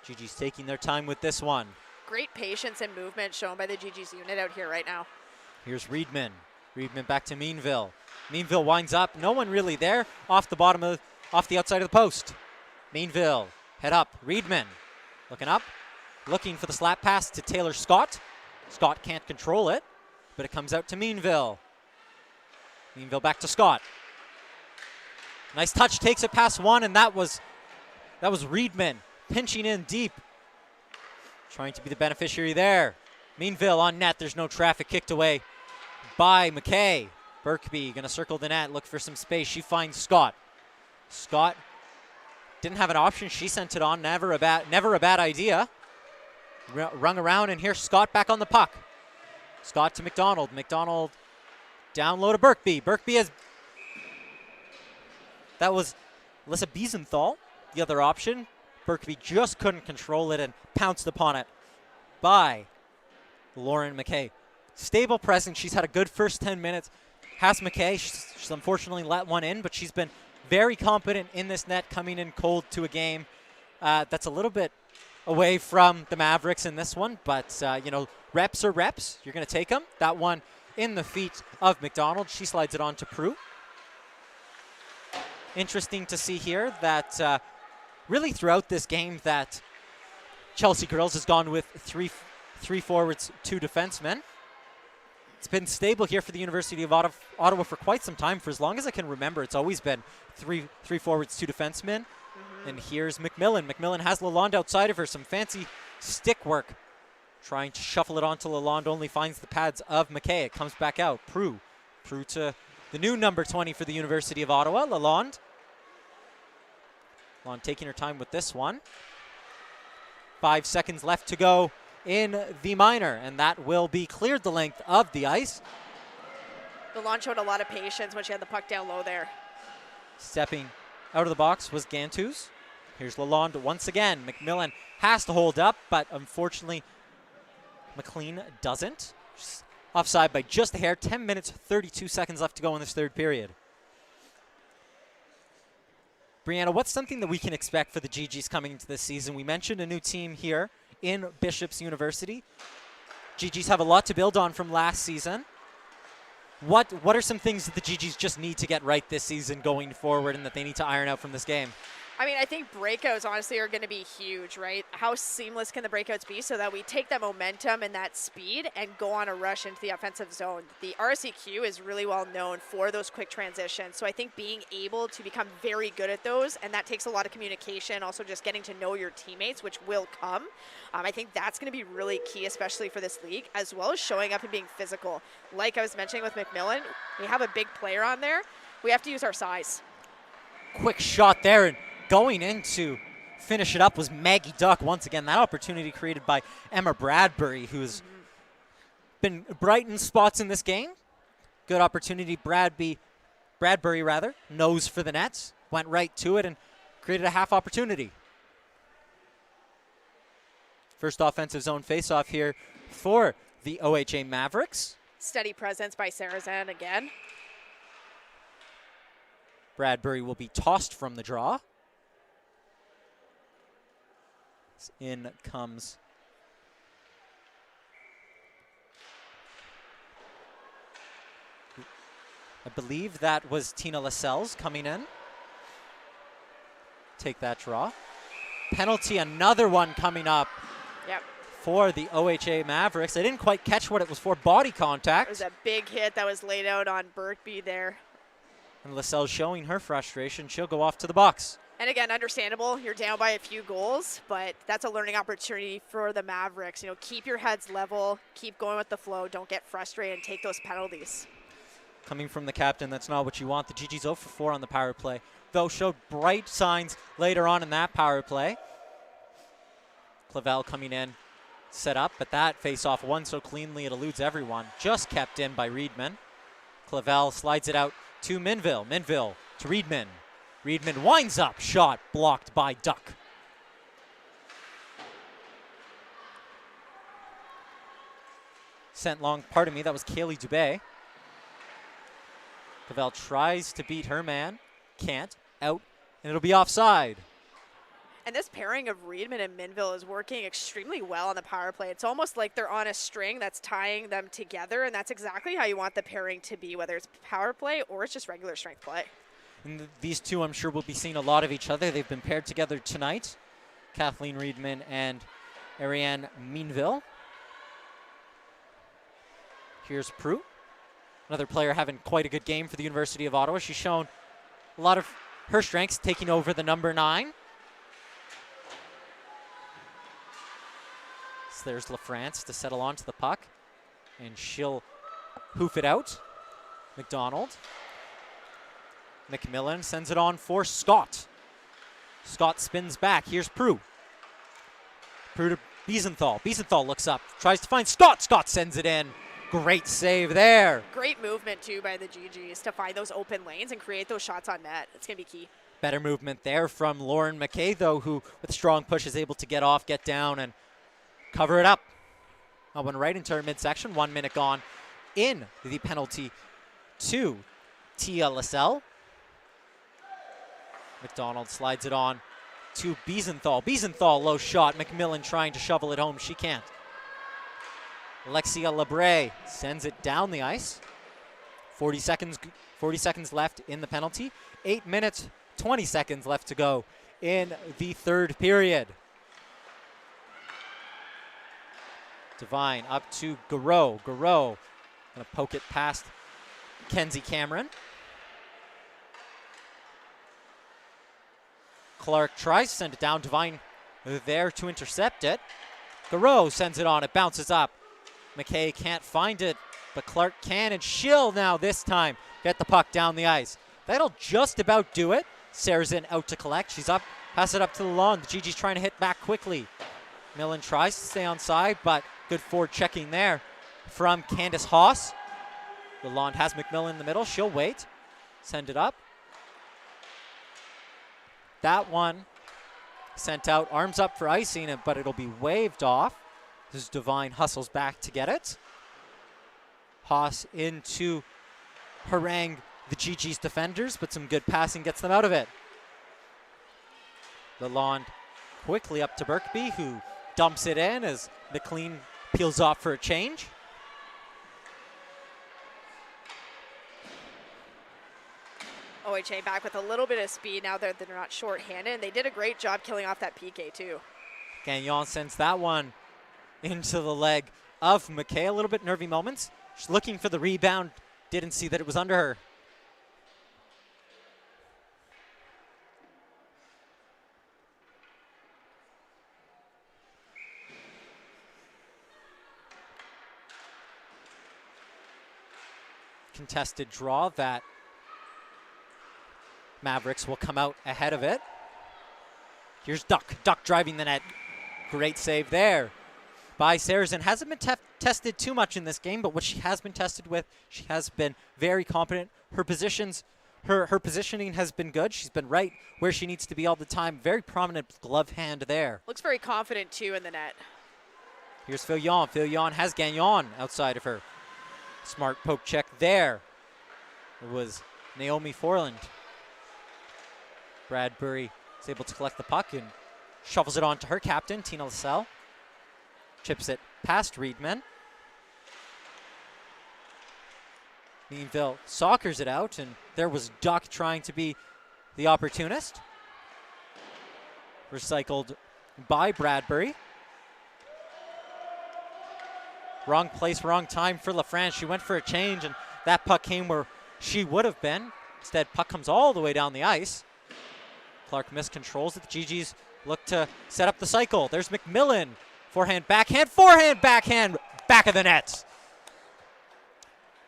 GG's taking their time with this one. Great patience and movement shown by the GG's unit out here right now. Here's Reedman. Reedman back to Meanville. Meanville winds up. No one really there. Off the outside of the post. Meanville, head up. Reedman looking up. Looking for the slap pass to Taylor Scott. Scott can't control it, but it comes out to Meanville. Meanville back to Scott. Nice touch, takes it past one, and that was Reedman pinching in deep. Trying to be the beneficiary there. Meanville on net. There's no traffic, kicked away by McKay. Birkby going to circle the net, look for some space. She finds Scott. Scott didn't have an option. She sent it on. Never a bad idea. Rung around, and here's Scott back on the puck. Scott to McDonald. McDonald down low to Birkby. That was Alyssa Biesenthal, the other option. Birkby just couldn't control it and pounced upon it by Lauren McKay. Stable presence. She's had a good first 10 minutes. Has McKay. She's unfortunately let one in, but she's been very competent in this net, coming in cold to a game that's a little bit away from the Mavericks in this one. But, reps are reps. You're going to take them. That one in the feet of McDonald. She slides it on to Prue. Interesting to see here that really throughout this game that Chelsea Girls has gone with three forwards, 2 defensemen. It's been stable here for the University of Ottawa for quite some time. For as long as I can remember, it's always been three forwards, 2 defensemen. Mm-hmm. And here's McMillan. McMillan has Lalonde outside of her. Some fancy stick work. Trying to shuffle it onto Lalonde, only finds the pads of McKay. It comes back out. Prue to the new number 20 for the University of Ottawa, Lalonde. Lalonde taking her time with this one. 5 seconds left to go in the minor, and that will be cleared the length of the ice. Lalonde showed a lot of patience when she had the puck down low there. Stepping out of the box was Gantus. Here's Lalonde once again. McMillan has to hold up, but unfortunately McLean doesn't. She's offside by just a hair. 10 minutes, 32 seconds left to go in this third period. Brianna, what's something that we can expect for the GGs coming into this season? We mentioned a new team here in Bishop's University. GGs have a lot to build on from last season. What are some things that the GGs just need to get right this season going forward and that they need to iron out from this game? I mean, I think breakouts, honestly, are going to be huge, right? How seamless can the breakouts be so that we take that momentum and that speed and go on a rush into the offensive zone? The RSEQ is really well known for those quick transitions. So I think being able to become very good at those, and that takes a lot of communication, also just getting to know your teammates, which will come. I think that's going to be really key, especially for this league, as well as showing up and being physical. Like I was mentioning with McMillan, we have a big player on there. We have to use our size. Quick shot there, and going in to finish it up was Maggie Duck once again. That opportunity created by Emma Bradbury, who's been bright in spots in this game. Good opportunity. Bradbury nose for the nets, went right to it and created a half opportunity. First offensive zone faceoff here for the OHA Mavericks. Steady presence by Sarazan again. Bradbury will be tossed from the draw. In comes I believe that was Tina Lascelles coming in. Take that draw. Penalty, another one coming up. Yep. For the OHA Mavericks. I didn't quite catch what it was for. Body contact. It was a big hit that was laid out on Birkby there. And Lascelles showing her frustration. She'll go off to the box. And again, understandable, you're down by a few goals, but that's a learning opportunity for the Mavericks. You know, keep your heads level, keep going with the flow, don't get frustrated and take those penalties. Coming from the captain, that's not what you want. The GG's 0 for 4 on the power play, though showed bright signs later on in that power play. Clavel coming in, set up, but that face-off won so cleanly it eludes everyone. Just kept in by Reedman. Clavel slides it out to Minville. Minville to Reedman. Reedman winds up. Shot blocked by Duck. Sent long, pardon me, that was Kaylee Dubé. Clavel tries to beat her man. Can't. Out. And it'll be offside. And this pairing of Reedman and Minville is working extremely well on the power play. It's almost like they're on a string that's tying them together, and that's exactly how you want the pairing to be, whether it's power play or it's just regular strength play. And these two, I'm sure, will be seeing a lot of each other. They've been paired together tonight. Kathleen Reedman and Ariane Minville. Here's Prue, another player having quite a good game for the University of Ottawa. She's shown a lot of her strengths, taking over the number 9. So there's LaFrance to settle onto the puck, and she'll hoof it out. McDonald. McMillan sends it on for Scott. Scott spins back. Here's Prue. Prue to Biesenthal. Biesenthal looks up, tries to find Scott. Scott sends it in. Great save there. Great movement, too, by the GGs to find those open lanes and create those shots on net. It's going to be key. Better movement there from Lauren McKay, though, who with a strong push is able to get off, get down, and cover it up. That went right into her midsection. 1 minute gone in the penalty to Tia Lascelles. McDonald slides it on to Biesenthal. Biesenthal, low shot. McMillan trying to shovel it home. She can't. Alexia Labre sends it down the ice. 40 seconds left in the penalty. 8 minutes, 20 seconds left to go in the third period. Devine up to Garreau. Garreau gonna poke it past Kenzie Cameron. Clark tries to send it down. Devine there to intercept it. Garreau sends it on. It bounces up. McKay can't find it, but Clark can, and she'll now this time get the puck down the ice. That'll just about do it. Sarazin out to collect. She's up, pass it up to Lalonde. The GG's trying to hit back quickly. Millen tries to stay on side, but good forward checking there from Candace Haas. Lalonde has McMillan in the middle. She'll wait. Send it up. That one sent out. Arms up for icing, but it'll be waved off. This is Devine hustles back to get it. Haas into harangue the GG's defenders, but some good passing gets them out of it. Lalonde quickly up to Birkby, who dumps it in as McLean peels off for a change. OHA back with a little bit of speed now that they're not short-handed, and they did a great job killing off that PK too. Gagnon sends that one into the leg of McKay. A little bit nervy moments. She's looking for the rebound. Didn't see that it was under her. Contested draw that Mavericks will come out ahead of it. Here's Duck. Duck driving the net. Great save there by Sarazin. Hasn't been tested too much in this game, but what she has been tested with, she has been very competent. Her positions, her positioning has been good. She's been right where she needs to be all the time. Very prominent glove hand there. Looks very confident too in the net. Here's Fillion. Fillion has Gagnon outside of her. Smart poke check there. It was Naomi Forland. Bradbury is able to collect the puck and shovels it on to her captain, Tina Lascelles. Chips it past Reedman. Meanville soccers it out, and there was Duck trying to be the opportunist. Recycled by Bradbury. Wrong place, wrong time for LaFrance. She went for a change, and that puck came where she would have been. Instead, puck comes all the way down the ice. Clark miscontrols it. The GGs look to set up the cycle. There's McMillan. Forehand, backhand, back of the net.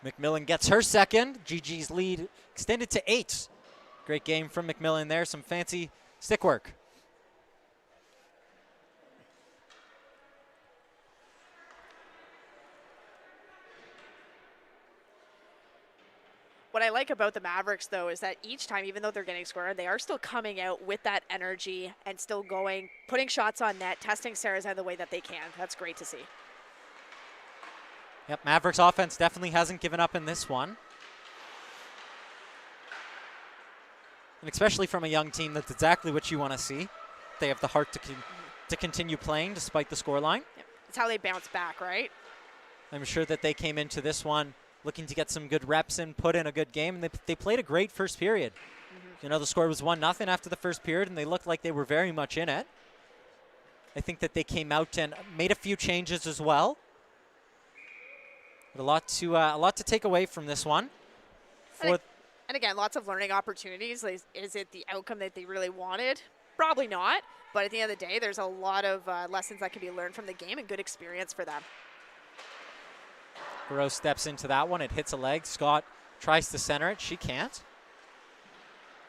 McMillan gets her second. GG's lead extended to 8. Great game from McMillan there. Some fancy stick work. What I like about the Mavericks, though, is that each time, even though they're getting scored, they are still coming out with that energy and still going, putting shots on net, testing Sarah's the way that they can. That's great to see. Yep, Mavericks offense definitely hasn't given up in this one. And especially from a young team, that's exactly what you want to see. They have the heart to continue playing despite the scoreline. Yep. It's how they bounce back, right? I'm sure that they came into this one looking to get some good reps in, put in a good game, and they played a great first period. You know, the score was 1-0 after the first period, and they looked like they were very much in it. I think that they came out and made a few changes as well. But a lot to take away from this one. And again, lots of learning opportunities. Is it the outcome that they really wanted? Probably not. But at the end of the day, there's a lot of lessons that can be learned from the game and good experience for them. Garreau steps into that one. It hits a leg. Scott tries to center it. She can't.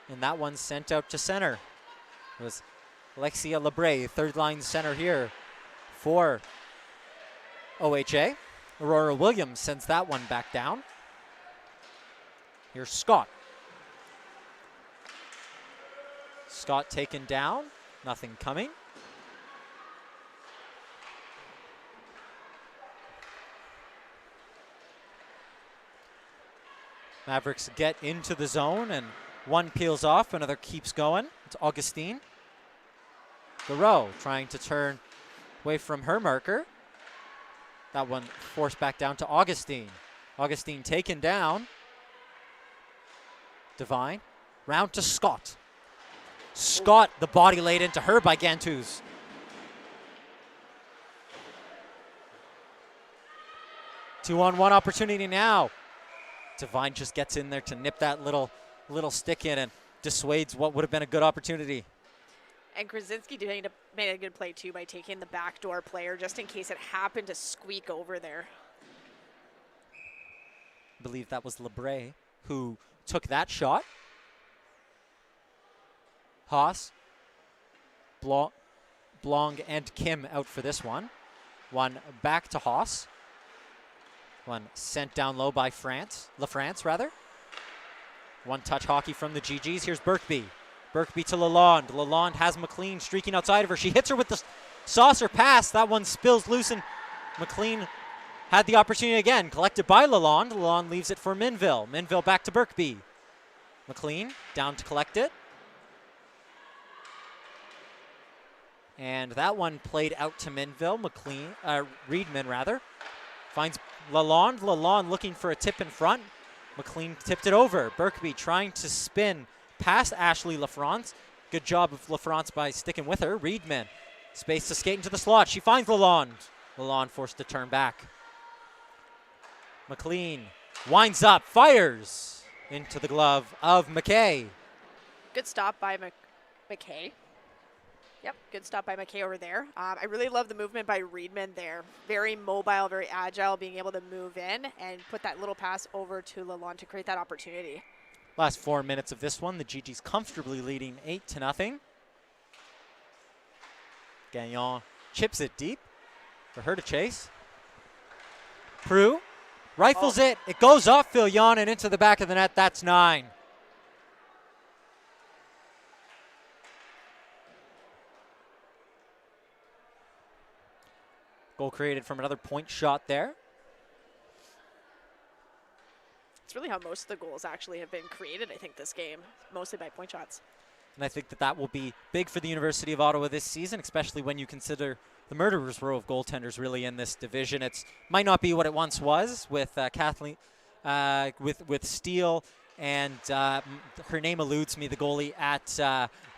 And that one's sent out to center. It was Alexia Lebre, third line center here for OHA. Aurora Williams sends that one back down. Here's Scott. Scott taken down. Nothing coming. Mavericks get into the zone, and one peels off, another keeps going. It's Augustine. Garreau trying to turn away from her marker. That one forced back down to Augustine. Augustine taken down. Devine. Round to Scott. Scott, the body laid into her by Gantuz. Two-on-one opportunity now. Devine just gets in there to nip that little stick in and dissuades what would have been a good opportunity. And Krasinski made a good play, too, by taking the backdoor player just in case it happened to squeak over there. I believe that was Lebre who took that shot. Haas, Blong, and Kim out for this one. One back to Haas. One sent down low by LaFrance, rather. One touch hockey from the GGs. Here's Birkby. Birkby to Lalonde. Lalonde has McLean streaking outside of her. She hits her with the saucer pass. That one spills loose, and McLean had the opportunity again. Collected by Lalonde. Lalonde leaves it for Minville. Minville back to Birkby. McLean down to collect it. And that one played out to Minville. Reedman, rather. Finds Lalonde. Lalonde looking for a tip in front. McLean tipped it over. Birkby trying to spin past Ashley LaFrance. Good job of LaFrance by sticking with her. Reedman. Space to skate into the slot. She finds Lalonde. Lalonde forced to turn back. McLean winds up, fires into the glove of McKay. Good stop by McKay. Yep, good stop by McKay over there. I really love the movement by Reedman there. Very mobile, very agile, being able to move in and put that little pass over to Lalonde to create that opportunity. Last 4 minutes of this one, the GG's comfortably leading 8-0. Gagnon chips it deep for her to chase. Prue rifles it. It goes off Filion and into the back of the net. That's 9. Goal created from another point shot there. It's really how most of the goals actually have been created, I think, this game, mostly by point shots. And I think that will be big for the University of Ottawa this season, especially when you consider the murderer's row of goaltenders really in this division. It might not be what it once was with Kathleen, with Steele, and her name eludes me, the goalie at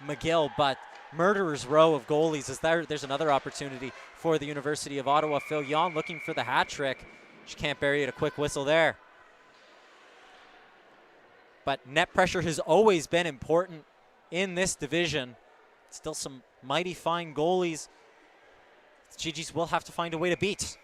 McGill, but murderer's row of goalies is there's another opportunity for the University of Ottawa. Phil Yon looking for the hat trick. She can't bury it, a quick whistle there. But net pressure has always been important in this division. Still some mighty fine goalies. The GGs will have to find a way to beat.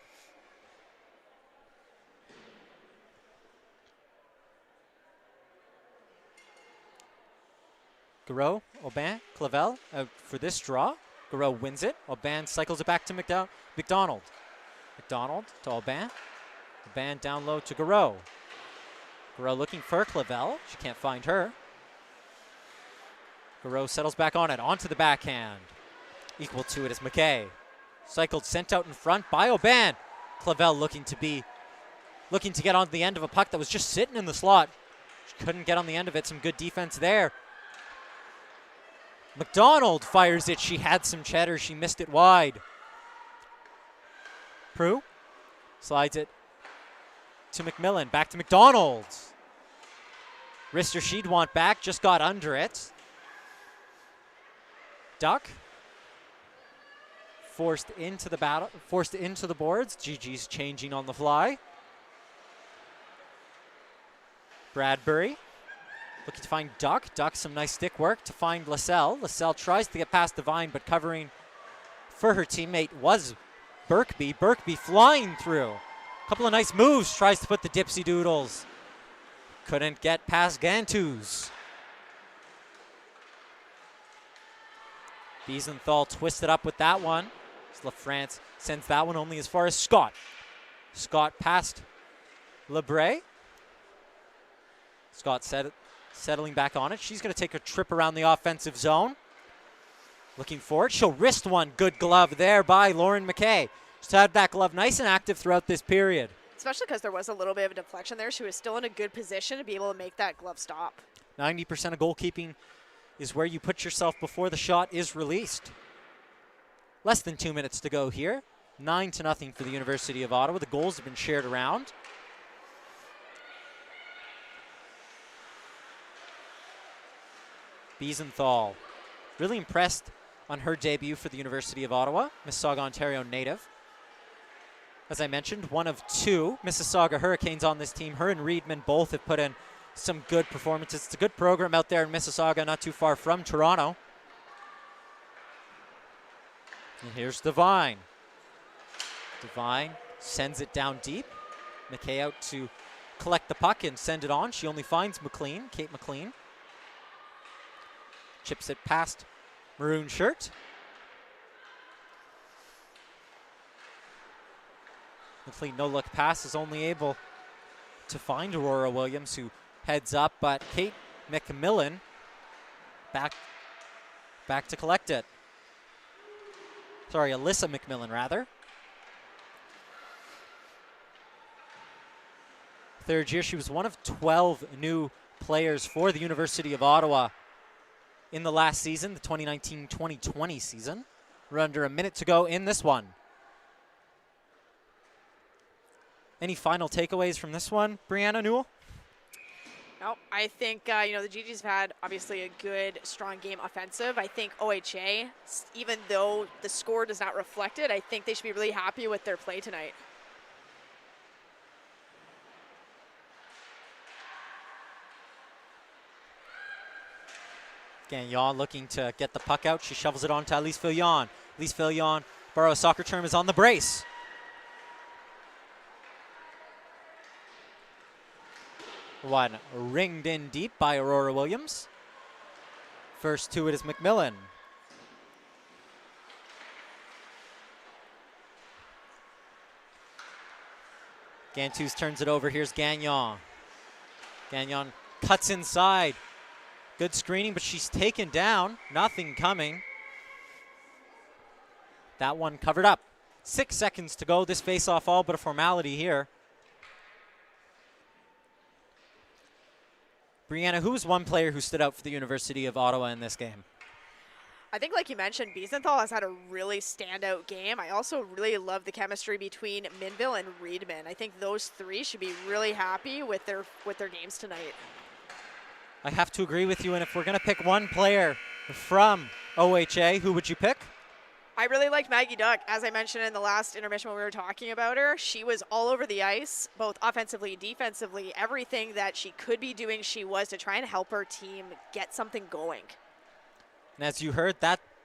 Garreau, Aubin, Clavel out for this draw. Garreau wins it. Aubin cycles it back to McDonald. McDonald to Aubin. Aubin down low to Garreau. Garreau looking for Clavel. She can't find her. Garreau settles back on it, onto the backhand. Equal to it is McKay. Cycled, sent out in front by Aubin. Clavel looking to get on the end of a puck that was just sitting in the slot. She couldn't get on the end of it. Some good defense there. McDonald fires it. She had some cheddar. She missed it wide. Prue slides it to McMillan. Back to McDonald. Wrister she'd want back. Just got under it. Duck. Forced into the battle. Forced into the boards. GG's changing on the fly. Bradbury looking to find Duck. Duck some nice stick work to find LaSalle. LaSalle tries to get past Devine, but covering for her teammate was Birkby. Birkby flying through. Couple of nice moves. Tries to put the Dipsy Doodles. Couldn't get past Gantus. Biesenthal twisted up with that one. LaFrance sends that one only as far as Scott. Scott past LeBray. Scott settling back on it. She's going to take a trip around the offensive zone. Looking for it. She'll wrist one. Good glove there by Lauren McKay. She's had that glove nice and active throughout this period. Especially because there was a little bit of a deflection there. She was still in a good position to be able to make that glove stop. 90% of goalkeeping is where you put yourself before the shot is released. Less than 2 minutes to go here. 9-0 for the University of Ottawa. The goals have been shared around. Biesenthal really impressed on her debut for the University of Ottawa. Mississauga, Ontario native. As I mentioned, one of two Mississauga Hurricanes on this team. Her and Reedman both have put in some good performances. It's a good program out there in Mississauga, not too far from Toronto. And here's Devine. Devine sends it down deep. McKay out to collect the puck and send it on. She only finds McLean, Kate McLean. Chips it past Maroon Shirt. McLean no-look pass is only able to find Aurora Williams, who heads up, but Kate McMillan back to collect it. Sorry, Alyssa McMillan, rather. Third year, she was one of 12 new players for the University of Ottawa in the last season, the 2019-2020 season. We're under a minute to go in this one. Any final takeaways from this one, Brianna Newell? No, I think, the GGs have had obviously a good, strong game offensive. I think OHA, even though the score does not reflect it, I think they should be really happy with their play tonight. Gagnon looking to get the puck out. She shovels it on to Elise Fillon. Elise Fillon, borrow a soccer term, is on the brace. One ringed in deep by Aurora Williams. First to it is McMillan. Gantus turns it over. Here's Gagnon. Gagnon cuts inside. Good screening, but she's taken down. Nothing coming. That one covered up. 6 seconds to go. This face-off all but a formality here. Brianna, who was one player who stood out for the University of Ottawa in this game? I think, like you mentioned, Biesenthal has had a really standout game. I also really love the chemistry between Minville and Reedman. I think those three should be really happy with their games tonight. I have to agree with you, and if we're going to pick one player from OHA, who would you pick? I really liked Maggie Duck. As I mentioned in the last intermission when we were talking about her, she was all over the ice, both offensively and defensively. Everything that she could be doing, she was to try and help her team get something going. And as you heard,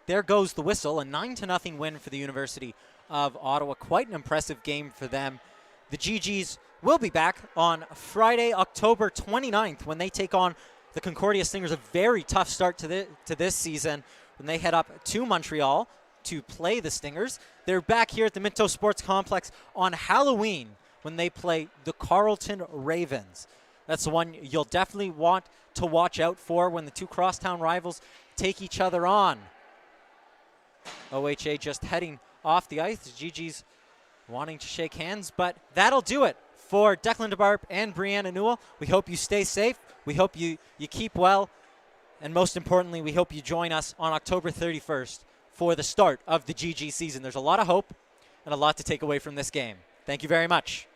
there goes the whistle, a 9-0 win for the University of Ottawa. Quite an impressive game for them. The GGs will be back on Friday, October 29th, when they take on the Concordia Stingers. A very tough start to this season when they head up to Montreal to play the Stingers. They're back here at the Minto Sports Complex on Halloween when they play the Carleton Ravens. That's the one you'll definitely want to watch out for when the two crosstown rivals take each other on. OHA just heading off the ice. The GG's wanting to shake hands, but that'll do it for Declan DeBarp and Brianna Newell. We hope you stay safe. We hope you keep well. And most importantly, we hope you join us on October 31st for the start of the GG season. There's a lot of hope and a lot to take away from this game. Thank you very much.